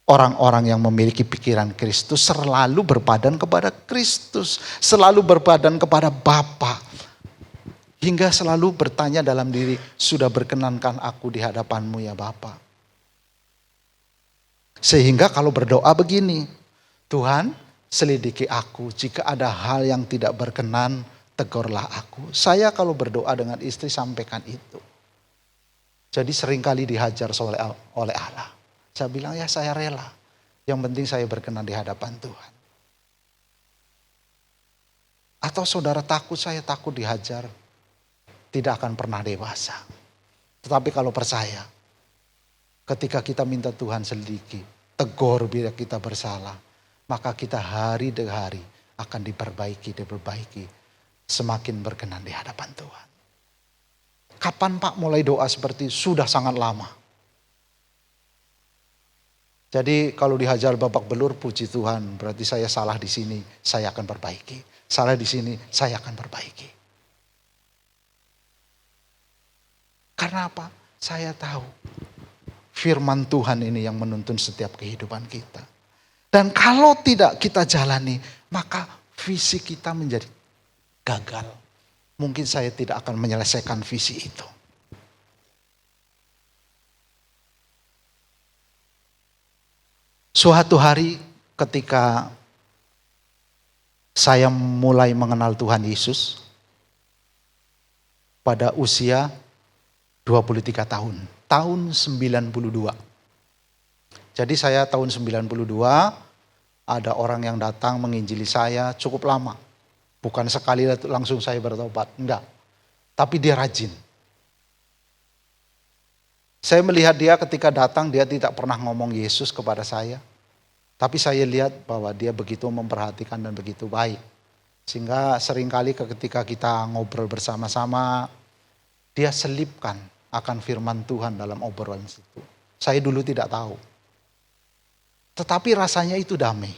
A: orang-orang yang memiliki pikiran Kristus, selalu berbadan kepada Kristus, selalu berbadan kepada Bapa, hingga selalu bertanya dalam diri, sudah berkenankah aku di hadapanmu ya Bapa? Sehingga kalau berdoa begini, Tuhan selidiki aku, jika ada hal yang tidak berkenan, tegurlah aku. Saya kalau berdoa dengan istri sampaikan itu. Jadi seringkali dihajar oleh Allah. Saya bilang ya saya rela. Yang penting saya berkenan di hadapan Tuhan. Atau saudara takut, saya takut dihajar. Tidak akan pernah dewasa. Tetapi kalau percaya, ketika kita minta Tuhan selidiki, tegur bila kita bersalah, maka kita hari demi hari akan diperbaiki. Semakin berkenan di hadapan Tuhan. Kapan Pak mulai doa seperti sudah sangat lama? Jadi kalau dihajar babak belur, puji Tuhan, berarti saya salah di sini, saya akan perbaiki. Salah di sini, saya akan perbaiki. Karena apa? Saya tahu firman Tuhan ini yang menuntun setiap kehidupan kita. Dan kalau tidak kita jalani, maka visi kita menjadi gagal. Mungkin saya tidak akan menyelesaikan visi itu. Suatu hari ketika saya mulai mengenal Tuhan Yesus pada usia 23 tahun. Tahun 92. Jadi saya tahun 92 ada orang yang datang menginjili saya cukup lama. Bukan sekali langsung saya bertobat, enggak. Tapi dia rajin. Saya melihat dia ketika datang, dia tidak pernah ngomong Yesus kepada saya. Tapi saya lihat bahwa dia begitu memperhatikan dan begitu baik. Sehingga seringkali ketika kita ngobrol bersama-sama, dia selipkan akan firman Tuhan dalam obrolan itu. Saya dulu tidak tahu. Tetapi rasanya itu damai.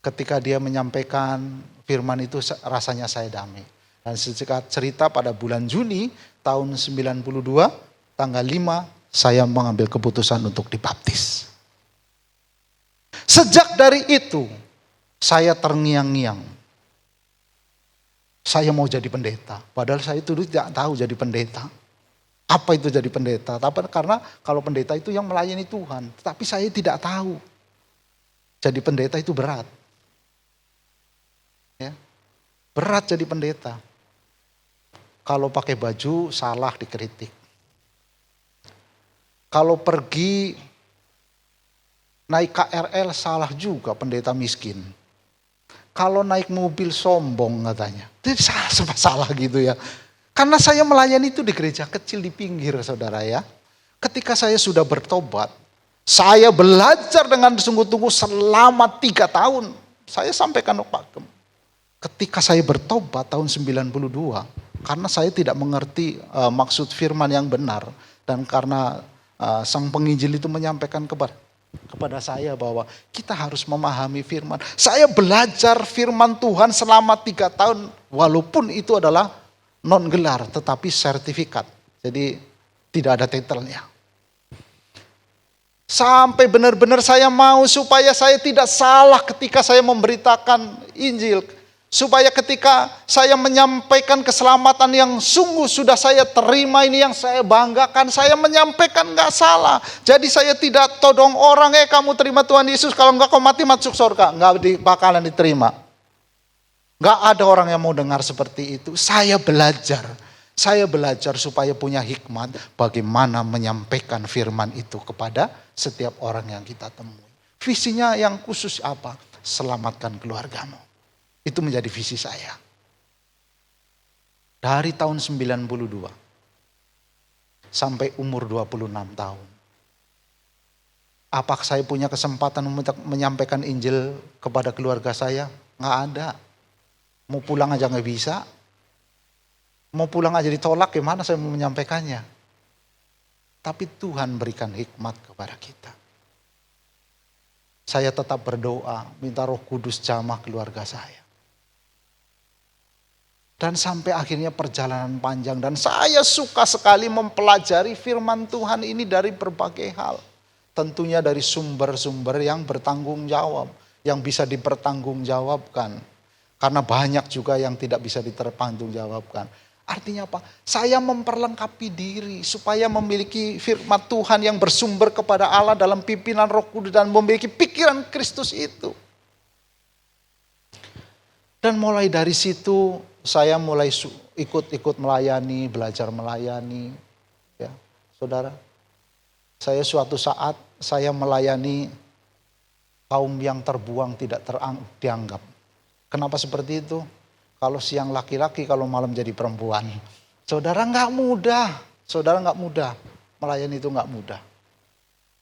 A: Ketika dia menyampaikan firman itu rasanya saya damai. Dan singkat cerita pada bulan Juni tahun 92 tanggal 5 saya mengambil keputusan untuk dibaptis. Sejak dari itu saya terngiang-ngiang. Saya mau jadi pendeta. Padahal saya dulu tidak tahu jadi pendeta. Apa itu jadi pendeta? Tapi karena kalau pendeta itu yang melayani Tuhan. Tapi saya tidak tahu. Jadi pendeta itu berat. Ya. Berat jadi pendeta. Kalau pakai baju salah dikritik. Kalau pergi naik KRL salah juga, pendeta miskin. Kalau naik mobil sombong katanya. Itu salah gitu ya. Karena saya melayani itu di gereja kecil di pinggir saudara ya. Ketika saya sudah bertobat, saya belajar dengan sungguh-sungguh selama 3 tahun. Saya sampaikan Pak Gem. Ketika saya bertobat tahun 92, karena saya tidak mengerti maksud firman yang benar. Dan karena sang penginjil itu menyampaikan kepada saya bahwa kita harus memahami firman. Saya belajar firman Tuhan selama 3 tahun. Walaupun itu adalah non gelar tetapi sertifikat. Jadi tidak ada titelnya. Sampai benar-benar saya mau supaya saya tidak salah ketika saya memberitakan Injil. Supaya ketika saya menyampaikan keselamatan yang sungguh sudah saya terima ini yang saya banggakan. Saya menyampaikan gak salah. Jadi saya tidak todong orang, kamu terima Tuhan Yesus. Kalau enggak kau mati masuk surga. Enggak bakalan diterima. Enggak ada orang yang mau dengar seperti itu. Saya belajar. Saya belajar supaya punya hikmat bagaimana menyampaikan firman itu kepada setiap orang yang kita temui. Visinya yang khusus apa? Selamatkan keluargamu. Itu menjadi visi saya. Dari tahun 92 sampai umur 26 tahun. Apakah saya punya kesempatan untuk menyampaikan Injil kepada keluarga saya? Nggak ada. Mau pulang aja nggak bisa. Mau pulang aja ditolak, gimana saya mau menyampaikannya? Tapi Tuhan berikan hikmat kepada kita. Saya tetap berdoa, minta Roh Kudus jamah keluarga saya. Dan sampai akhirnya perjalanan panjang. Dan saya suka sekali mempelajari firman Tuhan ini dari berbagai hal. Tentunya dari sumber-sumber yang bertanggung jawab. Yang bisa dipertanggungjawabkan. Karena banyak juga yang tidak bisa dipertanggungjawabkan. Artinya apa? Saya memperlengkapi diri supaya memiliki firman Tuhan yang bersumber kepada Allah dalam pimpinan Roh Kudus. Dan memiliki pikiran Kristus itu. Dan mulai dari situ saya mulai ikut melayani, belajar melayani. Ya, saudara, saya suatu saat saya melayani kaum yang terbuang tidak dianggap. Kenapa seperti itu? Kalau siang laki-laki, kalau malam jadi perempuan. Saudara nggak mudah, melayani itu nggak mudah.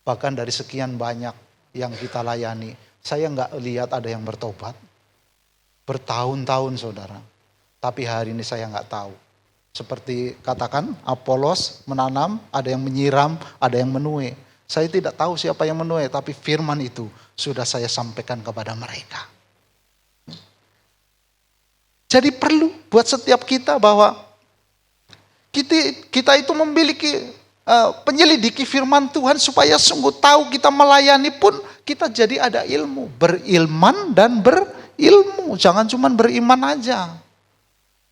A: Bahkan dari sekian banyak yang kita layani, saya nggak lihat ada yang bertobat. Bertahun-tahun saudara. Tapi hari ini saya nggak tahu. Seperti katakan Apolos menanam, ada yang menyiram, ada yang menuai. Saya tidak tahu siapa yang menuai, tapi firman itu sudah saya sampaikan kepada mereka. Jadi perlu buat setiap kita bahwa kita itu memiliki penyelidiki firman Tuhan supaya sungguh tahu kita melayani pun kita jadi ada ilmu. Berilman dan berilmu. Jangan cuma beriman aja.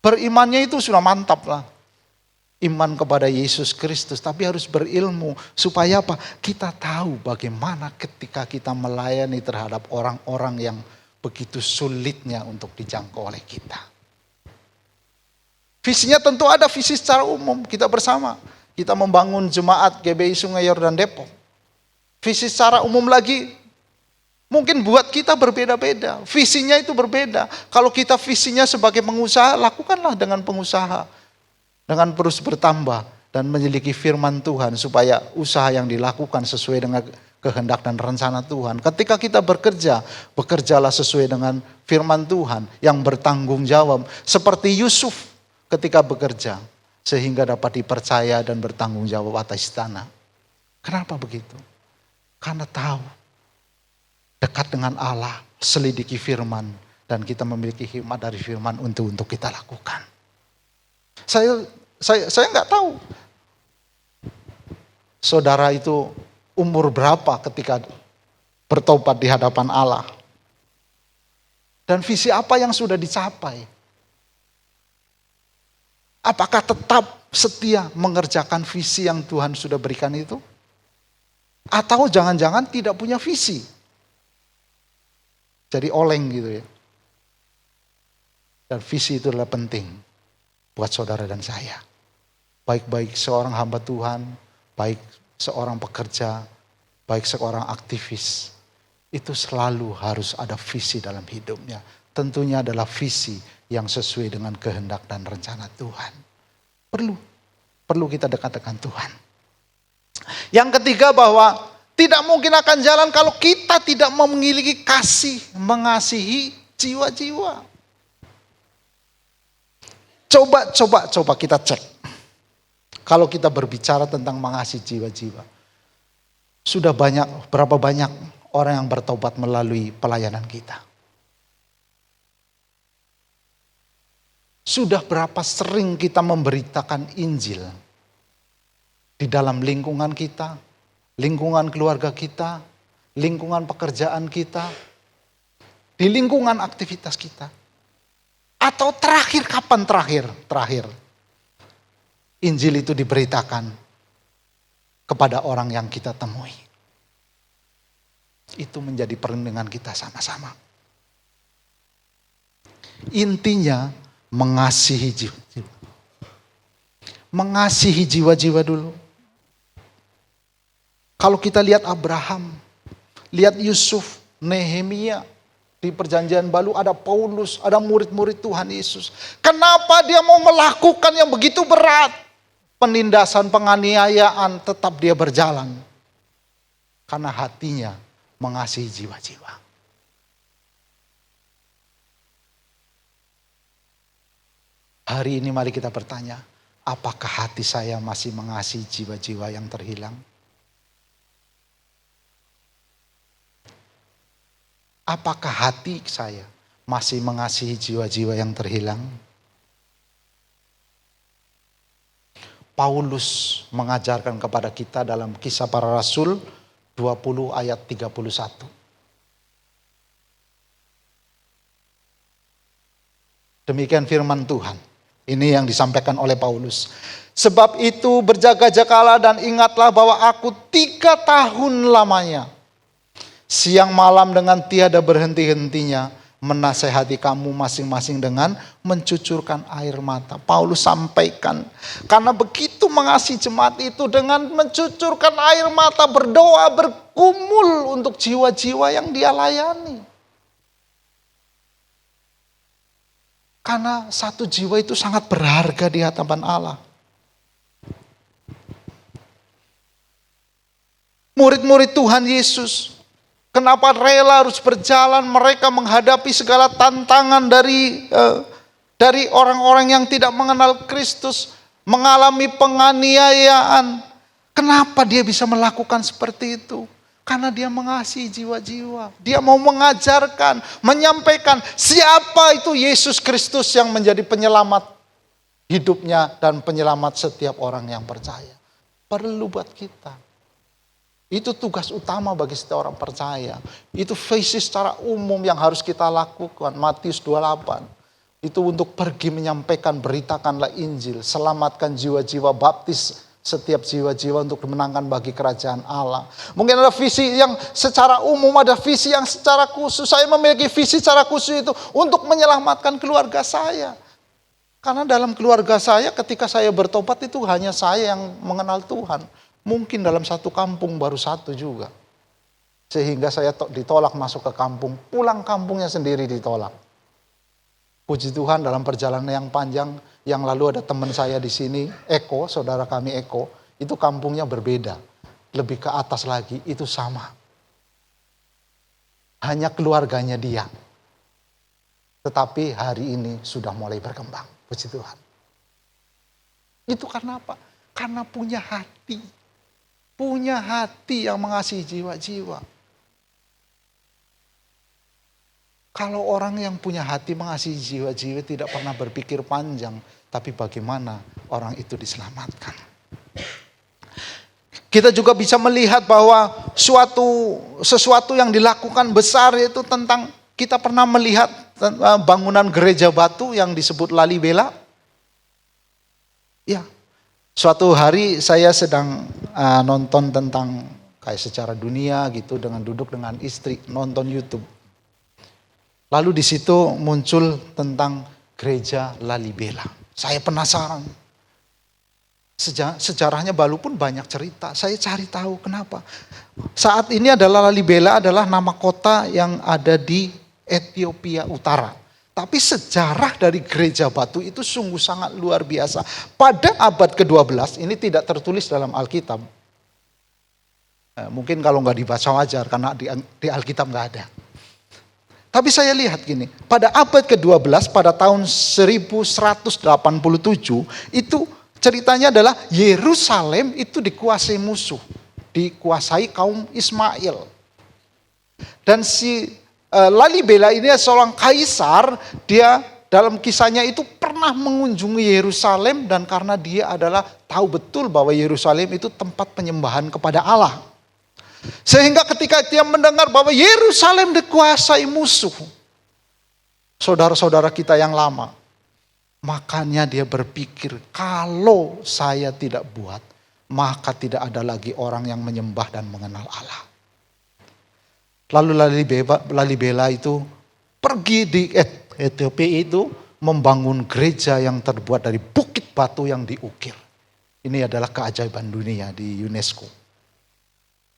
A: Berimannya itu sudah mantap lah. Iman kepada Yesus Kristus. Tapi harus berilmu. Supaya apa? Kita tahu bagaimana ketika kita melayani terhadap orang-orang yang begitu sulitnya untuk dijangkau oleh kita. Visinya tentu ada visi secara umum. Kita bersama. Kita membangun jemaat GBI Sungai Yordan Depok. Visi secara umum lagi. Mungkin buat kita berbeda-beda. Visinya itu berbeda. Kalau kita visinya sebagai pengusaha, lakukanlah dengan pengusaha. Dengan terus bertambah. Dan menyelidiki firman Tuhan. Supaya usaha yang dilakukan sesuai dengan kehendak dan rencana Tuhan. Ketika kita bekerja, bekerjalah sesuai dengan firman Tuhan yang bertanggung jawab. Seperti Yusuf ketika bekerja, sehingga dapat dipercaya dan bertanggung jawab atas istana. Kenapa begitu? Karena tahu, dekat dengan Allah, selidiki firman, dan kita memiliki hikmat dari firman untuk kita lakukan. Saya nggak tahu, saudara itu umur berapa ketika bertobat di hadapan Allah. Dan visi apa yang sudah dicapai. Apakah tetap setia mengerjakan visi yang Tuhan sudah berikan itu? Atau jangan-jangan tidak punya visi. Jadi oleng gitu ya. Dan visi itu adalah penting buat saudara dan saya. Baik-baik seorang hamba Tuhan, baik seorang pekerja, baik seorang aktivis, itu selalu harus ada visi dalam hidupnya. Tentunya adalah visi yang sesuai dengan kehendak dan rencana Tuhan. Perlu kita dekat dengan Tuhan. Yang ketiga bahwa tidak mungkin akan jalan kalau kita tidak memiliki kasih, mengasihi jiwa-jiwa. Coba kita cek. Kalau kita berbicara tentang mengasihi jiwa-jiwa. Berapa banyak orang yang bertobat melalui pelayanan kita. Sudah berapa sering kita memberitakan Injil. Di dalam lingkungan kita, lingkungan keluarga kita, lingkungan pekerjaan kita, di lingkungan aktivitas kita. Atau kapan terakhir. Injil itu diberitakan kepada orang yang kita temui. Itu menjadi perlindungan kita sama-sama. Intinya mengasihi jiwa-jiwa. Mengasihi jiwa-jiwa dulu. Kalau kita lihat Abraham, lihat Yusuf, Nehemia, di perjanjian baru ada Paulus, ada murid-murid Tuhan Yesus. Kenapa dia mau melakukan yang begitu berat? Penindasan, penganiayaan, tetap dia berjalan. Karena hatinya mengasihi jiwa-jiwa. Hari ini mari kita bertanya, apakah hati saya masih mengasihi jiwa-jiwa yang terhilang? Apakah hati saya masih mengasihi jiwa-jiwa yang terhilang? Paulus mengajarkan kepada kita dalam Kisah Para Rasul 20 ayat 31. Demikian firman Tuhan. Ini yang disampaikan oleh Paulus. Sebab itu berjaga-jagalah dan ingatlah bahwa aku 3 tahun lamanya, siang malam dengan tiada berhenti-hentinya, menasehati kamu masing-masing dengan mencucurkan air mata. Paulus sampaikan, karena begitu mengasihi jemaat itu dengan mencucurkan air mata, berdoa, bergumul untuk jiwa-jiwa yang dia layani. Karena satu jiwa itu sangat berharga di hadapan Allah. Murid-murid Tuhan Yesus, kenapa rela harus berjalan, mereka menghadapi segala tantangan dari orang-orang yang tidak mengenal Kristus, mengalami penganiayaan. Kenapa dia bisa melakukan seperti itu? Karena dia mengasihi jiwa-jiwa. Dia mau mengajarkan, menyampaikan siapa itu Yesus Kristus yang menjadi penyelamat hidupnya dan penyelamat setiap orang yang percaya. Perlu buat kita. Itu tugas utama bagi setiap orang percaya. Itu visi secara umum yang harus kita lakukan. Matius 28. Itu untuk pergi menyampaikan, beritakanlah Injil. Selamatkan jiwa-jiwa, baptis setiap jiwa-jiwa untuk dimenangkan bagi kerajaan Allah. Mungkin ada visi yang secara umum, ada visi yang secara khusus. Saya memiliki visi secara khusus itu untuk menyelamatkan keluarga saya. Karena dalam keluarga saya ketika saya bertobat itu hanya saya yang mengenal Tuhan. Mungkin dalam satu kampung baru satu juga. Sehingga saya ditolak masuk ke kampung. Pulang kampungnya sendiri ditolak. Puji Tuhan dalam perjalanan yang panjang. Yang lalu ada teman saya di sini. Eko, saudara kami Eko. Itu kampungnya berbeda. Lebih ke atas lagi itu sama. Hanya keluarganya dia. Tetapi hari ini sudah mulai berkembang. Puji Tuhan. Itu karena apa? Karena punya hati. Punya hati yang mengasihi jiwa-jiwa. Kalau orang yang punya hati mengasihi jiwa-jiwa tidak pernah berpikir panjang. Tapi bagaimana orang itu diselamatkan. Kita juga bisa melihat bahwa sesuatu yang dilakukan besar itu tentang kita pernah melihat bangunan gereja batu yang disebut Lalibela. Ya, suatu hari saya sedang nonton tentang kayak secara dunia gitu dengan duduk dengan istri nonton YouTube. Lalu di situ muncul tentang gereja Lalibela. Saya penasaran. Sejarahnya walaupun banyak cerita, saya cari tahu kenapa. Saat ini adalah Lalibela adalah nama kota yang ada di Ethiopia Utara. Tapi sejarah dari gereja batu itu sungguh sangat luar biasa. Pada abad ke-12, ini tidak tertulis dalam Alkitab. Mungkin kalau nggak dibaca wajar, karena di Alkitab nggak ada. Tapi saya lihat gini, pada abad ke-12, pada tahun 1187, itu ceritanya adalah Yerusalem itu dikuasai musuh. Dikuasai kaum Ismail. Dan si Lalibela ini seorang kaisar, dia dalam kisahnya itu pernah mengunjungi Yerusalem dan karena dia adalah tahu betul bahwa Yerusalem itu tempat penyembahan kepada Allah. Sehingga ketika dia mendengar bahwa Yerusalem dikuasai musuh, saudara-saudara kita yang lama, makanya dia berpikir kalau saya tidak buat, maka tidak ada lagi orang yang menyembah dan mengenal Allah. Lalu Lalibela itu pergi di Ethiopia itu membangun gereja yang terbuat dari bukit batu yang diukir. Ini adalah keajaiban dunia di UNESCO.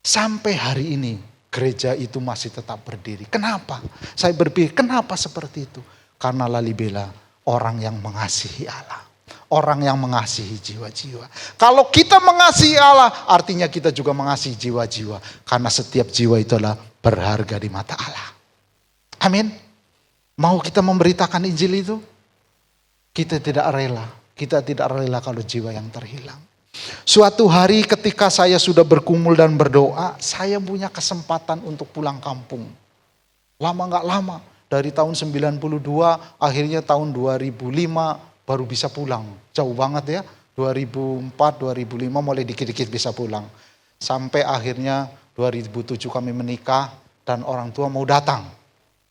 A: Sampai hari ini gereja itu masih tetap berdiri. Kenapa? Saya berpikir kenapa seperti itu? Karena Lalibela orang yang mengasihi Allah. Orang yang mengasihi jiwa-jiwa. Kalau kita mengasihi Allah, artinya kita juga mengasihi jiwa-jiwa. Karena setiap jiwa itu adalah berharga di mata Allah. Amin. Mau kita memberitakan Injil itu? Kita tidak rela. Kita tidak rela kalau jiwa yang terhilang. Suatu hari ketika saya sudah berkumul dan berdoa, saya punya kesempatan untuk pulang kampung. Lama gak lama. Dari tahun 92, akhirnya tahun 2005 baru bisa pulang. Jauh banget ya. 2004, 2005 mulai dikit-dikit bisa pulang. Sampai akhirnya 2007 kami menikah dan orang tua mau datang.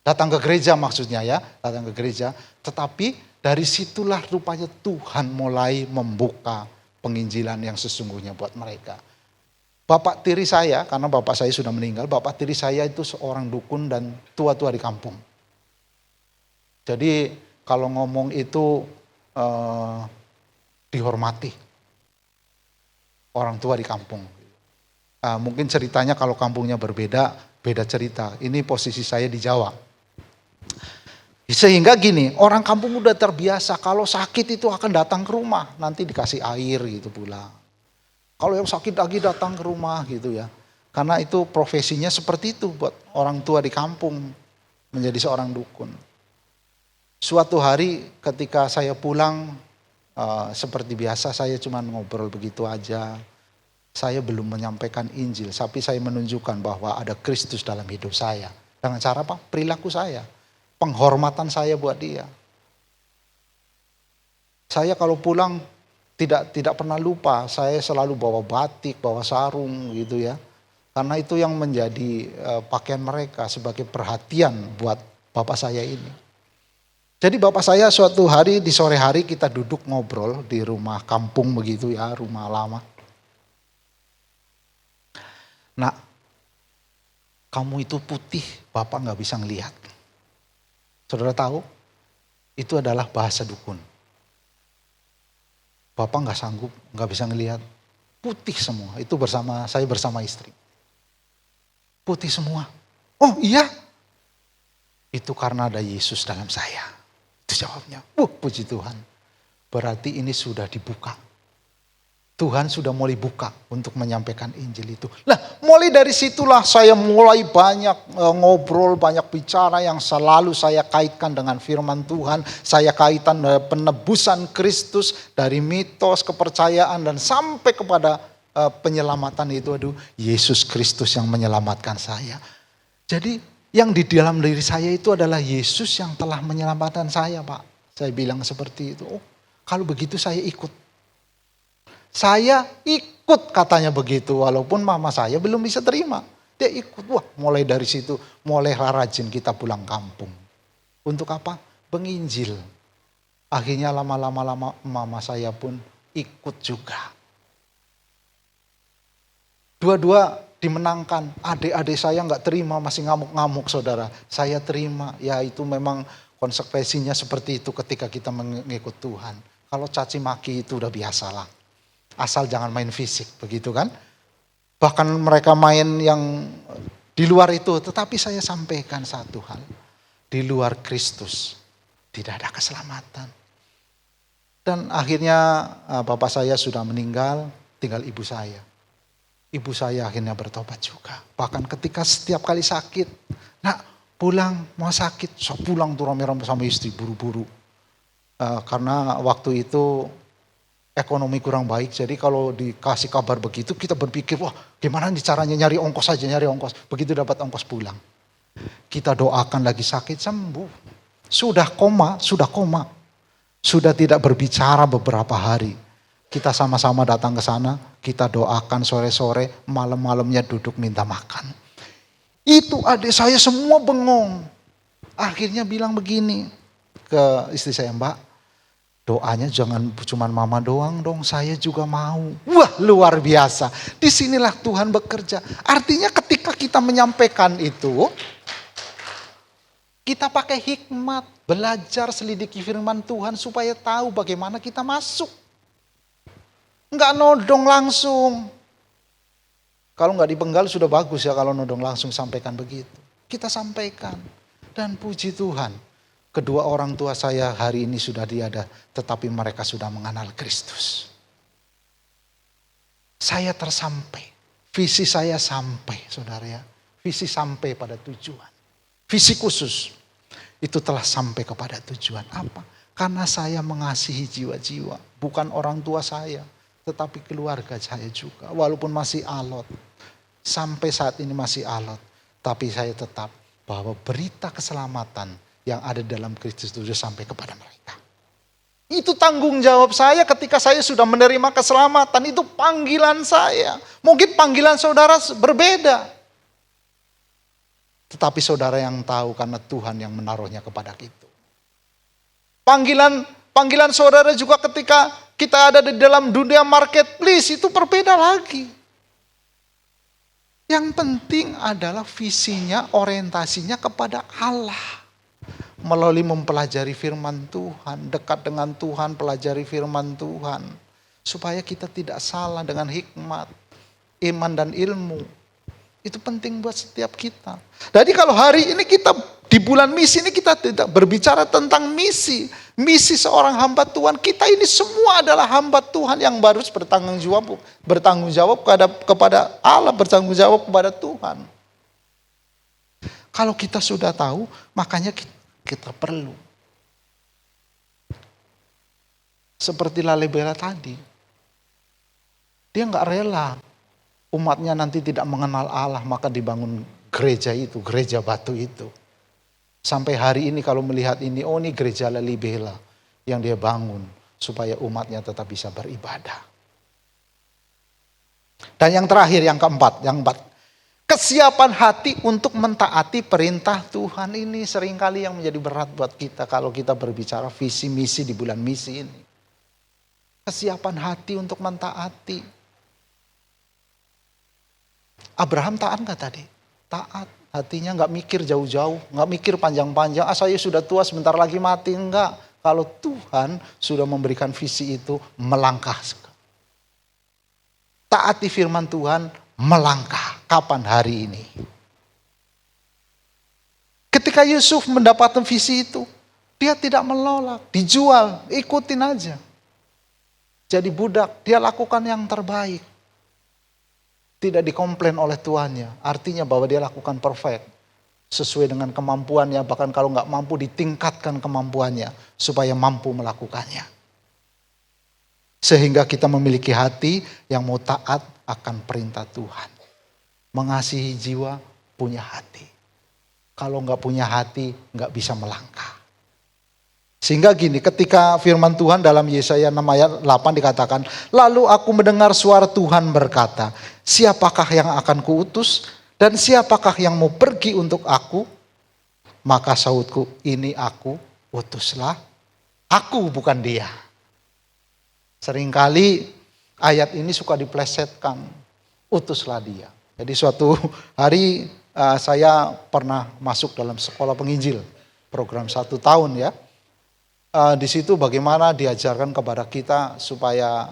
A: Datang ke gereja maksudnya ya. Datang ke gereja. Tetapi dari situlah rupanya Tuhan mulai membuka penginjilan yang sesungguhnya buat mereka. Bapak tiri saya, karena bapak saya sudah meninggal, bapak tiri saya itu seorang dukun dan tua-tua di kampung. Jadi kalau ngomong itu dihormati. Orang tua di kampung. Mungkin ceritanya kalau kampungnya berbeda, beda cerita. Ini posisi saya di Jawa. Sehingga gini, orang kampung udah terbiasa kalau sakit itu akan datang ke rumah. Nanti dikasih air gitu pulang. Kalau yang sakit lagi datang ke rumah gitu ya. Karena itu profesinya seperti itu buat orang tua di kampung. Menjadi seorang dukun. Suatu hari ketika saya pulang, seperti biasa saya cuma ngobrol begitu aja. saya belum menyampaikan Injil, tapi saya menunjukkan bahwa ada Kristus dalam hidup saya. Dengan cara apa? Perilaku saya, penghormatan saya buat dia. Saya kalau pulang tidak pernah lupa, saya selalu bawa batik, bawa sarung gitu ya. Karena itu yang menjadi pakaian mereka sebagai perhatian buat bapak saya ini. Jadi bapak saya suatu hari di sore hari kita duduk ngobrol di rumah kampung begitu ya, rumah lama. Nak, kamu itu putih, bapak nggak bisa ngelihat. Saudara tahu, itu adalah bahasa dukun. Bapak nggak sanggup, nggak bisa ngelihat. Putih semua, itu saya bersama istri. Putih semua. Oh iya, itu karena ada Yesus dalam saya. Itu jawabnya. Puji Tuhan. Berarti ini sudah dibuka. Tuhan sudah mulai buka untuk menyampaikan Injil itu. Nah, mulai dari situlah saya mulai banyak ngobrol, banyak bicara yang selalu saya kaitkan dengan firman Tuhan. Saya kaitan penebusan Kristus dari mitos, kepercayaan dan sampai kepada penyelamatan itu. Yesus Kristus yang menyelamatkan saya. Jadi yang di dalam diri saya itu adalah Yesus yang telah menyelamatkan saya, Pak. Saya bilang seperti itu. Oh, kalau begitu saya ikut. Saya ikut katanya begitu, walaupun mama saya belum bisa terima. Dia ikut, wah mulai dari situ, mulailah rajin kita pulang kampung. Untuk apa? Penginjil. Akhirnya lama-lama mama saya pun ikut juga. Dua-dua dimenangkan, adik-adik saya nggak terima, masih ngamuk-ngamuk saudara. Saya terima, ya itu memang konsekuensinya seperti itu ketika kita mengikut Tuhan. Kalau caci maki itu udah biasalah. Asal jangan main fisik, begitu kan. Bahkan mereka main yang di luar itu, tetapi saya sampaikan satu hal. Di luar Kristus tidak ada keselamatan. Dan akhirnya bapak saya sudah meninggal, tinggal ibu saya. Ibu saya akhirnya bertobat juga. Bahkan ketika setiap kali sakit, nak pulang mau sakit, so pulang tuh rame-rame sama istri buru-buru. Karena waktu itu ekonomi kurang baik, jadi kalau dikasih kabar begitu kita berpikir, wah gimana nih caranya nyari ongkos aja, nyari ongkos. Begitu dapat ongkos pulang. Kita doakan lagi sakit sembuh. Sudah koma. Sudah tidak berbicara beberapa hari. Kita sama-sama datang ke sana, kita doakan sore-sore, malam-malamnya duduk minta makan. Itu adik saya semua bengong. Akhirnya bilang begini ke istri saya, Mbak, doanya jangan cuma mama doang dong, saya juga mau. Wah luar biasa, disinilah Tuhan bekerja. Artinya ketika kita menyampaikan itu, kita pakai hikmat, belajar selidiki firman Tuhan supaya tahu bagaimana kita masuk. Enggak nodong langsung. Kalau enggak dipenggal sudah bagus ya kalau nodong langsung sampaikan begitu. Kita sampaikan. Dan puji Tuhan. Kedua orang tua saya hari ini sudah tiada. Tetapi mereka sudah mengenal Kristus. Saya tersampai. Visi saya sampai saudara ya. Visi sampai pada tujuan. Visi khusus. Itu telah sampai kepada tujuan. Apa? Karena saya mengasihi jiwa-jiwa. Bukan orang tua saya. Tetapi keluarga saya juga. Walaupun masih alot. Sampai saat ini masih alot. Tapi saya tetap bahwa berita keselamatan yang ada dalam Kristus itu sampai kepada mereka. Itu tanggung jawab saya ketika saya sudah menerima keselamatan. Itu panggilan saya. Mungkin panggilan saudara berbeda. Tetapi saudara yang tahu karena Tuhan yang menaruhnya kepada kita. Panggilan saudara juga ketika kita ada di dalam dunia marketplace itu berbeda lagi. Yang penting adalah visinya, orientasinya kepada Allah. Melalui mempelajari firman Tuhan, dekat dengan Tuhan, pelajari firman Tuhan. Supaya kita tidak salah dengan hikmat, iman dan ilmu. Itu penting buat setiap kita. Jadi kalau hari ini kita di bulan misi ini kita tidak berbicara tentang misi. Misi seorang hamba Tuhan. Kita ini semua adalah hamba Tuhan yang harus bertanggung jawab kepada Allah, bertanggung jawab kepada Tuhan. Kalau kita sudah tahu, makanya kita perlu. Seperti Lalibela tadi. Dia nggak rela umatnya nanti tidak mengenal Allah, maka dibangun gereja itu, gereja batu itu. Sampai hari ini kalau melihat ini, oh ini gereja Lalibela yang dia bangun supaya umatnya tetap bisa beribadah. Dan yang terakhir, yang keempat, kesiapan hati untuk mentaati perintah Tuhan ini seringkali yang menjadi berat buat kita kalau kita berbicara visi misi di bulan misi ini. Kesiapan hati untuk mentaati. Abraham taat gak tadi? Taat. Hatinya gak mikir jauh-jauh, gak mikir panjang-panjang. Saya sudah tua sebentar lagi mati. Enggak. Kalau Tuhan sudah memberikan visi itu, melangkah. Taati firman Tuhan, melangkah. Kapan hari ini? Ketika Yusuf mendapatkan visi itu, dia tidak menolak, dijual, ikutin aja. Jadi budak, dia lakukan yang terbaik. Tidak dikomplain oleh tuannya. Artinya bahwa dia lakukan perfect. Sesuai dengan kemampuannya. Bahkan kalau nggak mampu ditingkatkan kemampuannya. Supaya mampu melakukannya. Sehingga kita memiliki hati yang mau taat akan perintah Tuhan. Mengasihi jiwa, punya hati. Kalau nggak punya hati, nggak bisa melangkah. Sehingga gini, ketika firman Tuhan dalam Yesaya 6 ayat 8 dikatakan, lalu aku mendengar suara Tuhan berkata, siapakah yang akan kuutus dan siapakah yang mau pergi untuk aku? Maka sautku, ini aku, utuslah aku, bukan dia. Seringkali ayat ini suka diplesetkan, utuslah dia. Jadi suatu hari saya pernah masuk dalam sekolah penginjil, program 1 tahun ya. Di situ bagaimana diajarkan kepada kita supaya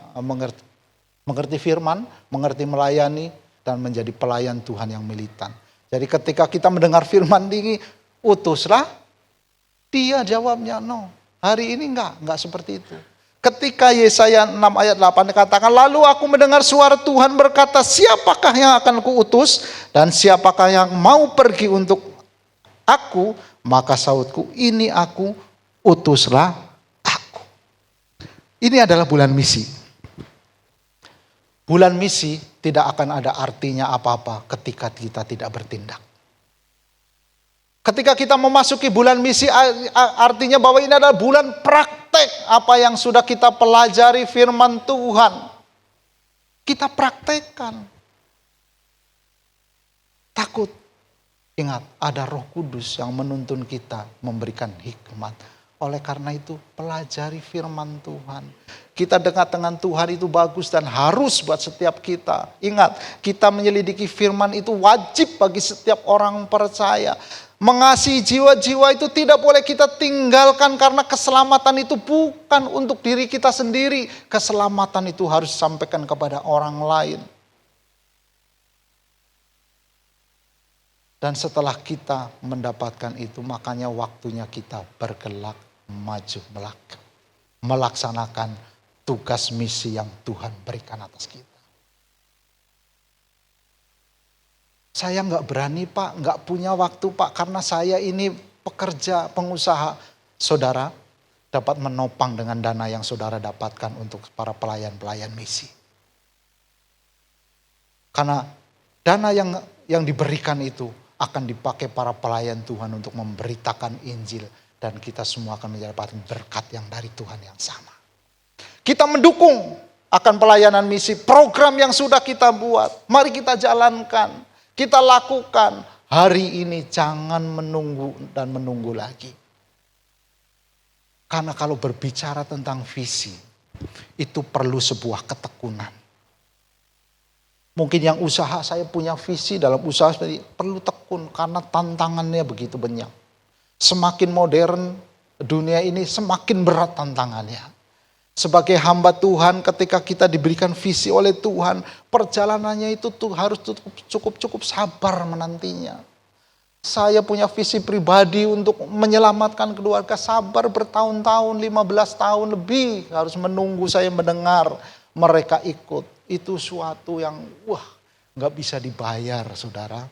A: mengerti firman, mengerti melayani, dan menjadi pelayan Tuhan yang militan. Jadi ketika kita mendengar firman ini, utuslah, dia jawabnya no. Hari ini enggak seperti itu. Ketika Yesaya 6 ayat 8 dikatakan, lalu aku mendengar suara Tuhan berkata, siapakah yang akan kuutus dan siapakah yang mau pergi untuk aku? Maka sautku, ini aku, utuslah aku. Ini adalah bulan misi. Bulan misi tidak akan ada artinya apa-apa ketika kita tidak bertindak. Ketika kita memasuki bulan misi, artinya bahwa ini adalah bulan praktek apa yang sudah kita pelajari firman Tuhan. Kita praktekkan. Takut. Ingat, ada Roh Kudus yang menuntun kita memberikan hikmat. Oleh karena itu, pelajari firman Tuhan. Kita dekat dengan Tuhan itu bagus dan harus buat setiap kita. Ingat, kita menyelidiki firman itu wajib bagi setiap orang percaya. Mengasihi jiwa-jiwa itu tidak boleh kita tinggalkan karena keselamatan itu bukan untuk diri kita sendiri. Keselamatan itu harus disampaikan kepada orang lain. Dan setelah kita mendapatkan itu, makanya waktunya kita bergerak maju melangkah. Melaksanakan tugas misi yang Tuhan berikan atas kita. Saya nggak berani Pak, nggak punya waktu Pak, karena saya ini pekerja, pengusaha. Saudara dapat menopang dengan dana yang saudara dapatkan untuk para pelayan-pelayan misi. Karena dana yang diberikan itu akan dipakai para pelayan Tuhan untuk memberitakan Injil. Dan kita semua akan mendapatkan berkat yang dari Tuhan yang sama. Kita mendukung akan pelayanan misi, program yang sudah kita buat. Mari kita jalankan, kita lakukan. Hari ini jangan menunggu dan menunggu lagi. Karena kalau berbicara tentang visi, itu perlu sebuah ketekunan. Mungkin yang usaha, saya punya visi dalam usaha, perlu tekun karena tantangannya begitu banyak. Semakin modern dunia ini, semakin berat tantangannya. Sebagai hamba Tuhan, ketika kita diberikan visi oleh Tuhan, perjalanannya itu tuh harus cukup sabar menantinya. Saya punya visi pribadi untuk menyelamatkan keluarga, sabar bertahun-tahun, 15 tahun lebih harus menunggu saya mendengar mereka ikut. Itu suatu yang gak bisa dibayar saudara.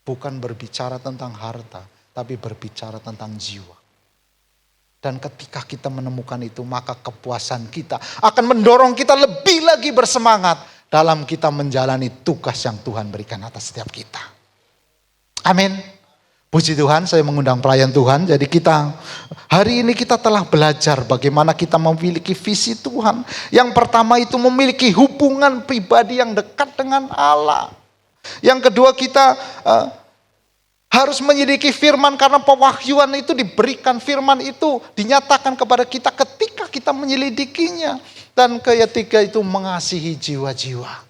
A: Bukan berbicara tentang harta, tapi berbicara tentang jiwa. Dan ketika kita menemukan itu, maka kepuasan kita akan mendorong kita lebih lagi bersemangat dalam kita menjalani tugas yang Tuhan berikan atas setiap kita. Amin. Puji Tuhan, saya mengundang pelayan Tuhan. Jadi hari ini kita telah belajar bagaimana kita memiliki visi Tuhan. Yang pertama itu memiliki hubungan pribadi yang dekat dengan Allah. Yang kedua kita harus menyelidiki firman, karena pewahyuan itu diberikan, firman itu dinyatakan kepada kita ketika kita menyelidikinya. Dan ketiga itu mengasihi jiwa-jiwa.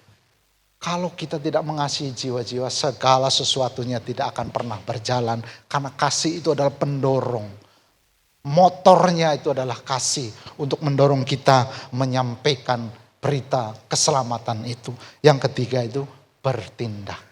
A: Kalau kita tidak mengasihi jiwa-jiwa, segala sesuatunya tidak akan pernah berjalan. Karena kasih itu adalah pendorong. Motornya itu adalah kasih untuk mendorong kita menyampaikan berita keselamatan itu. Yang ketiga itu bertindak.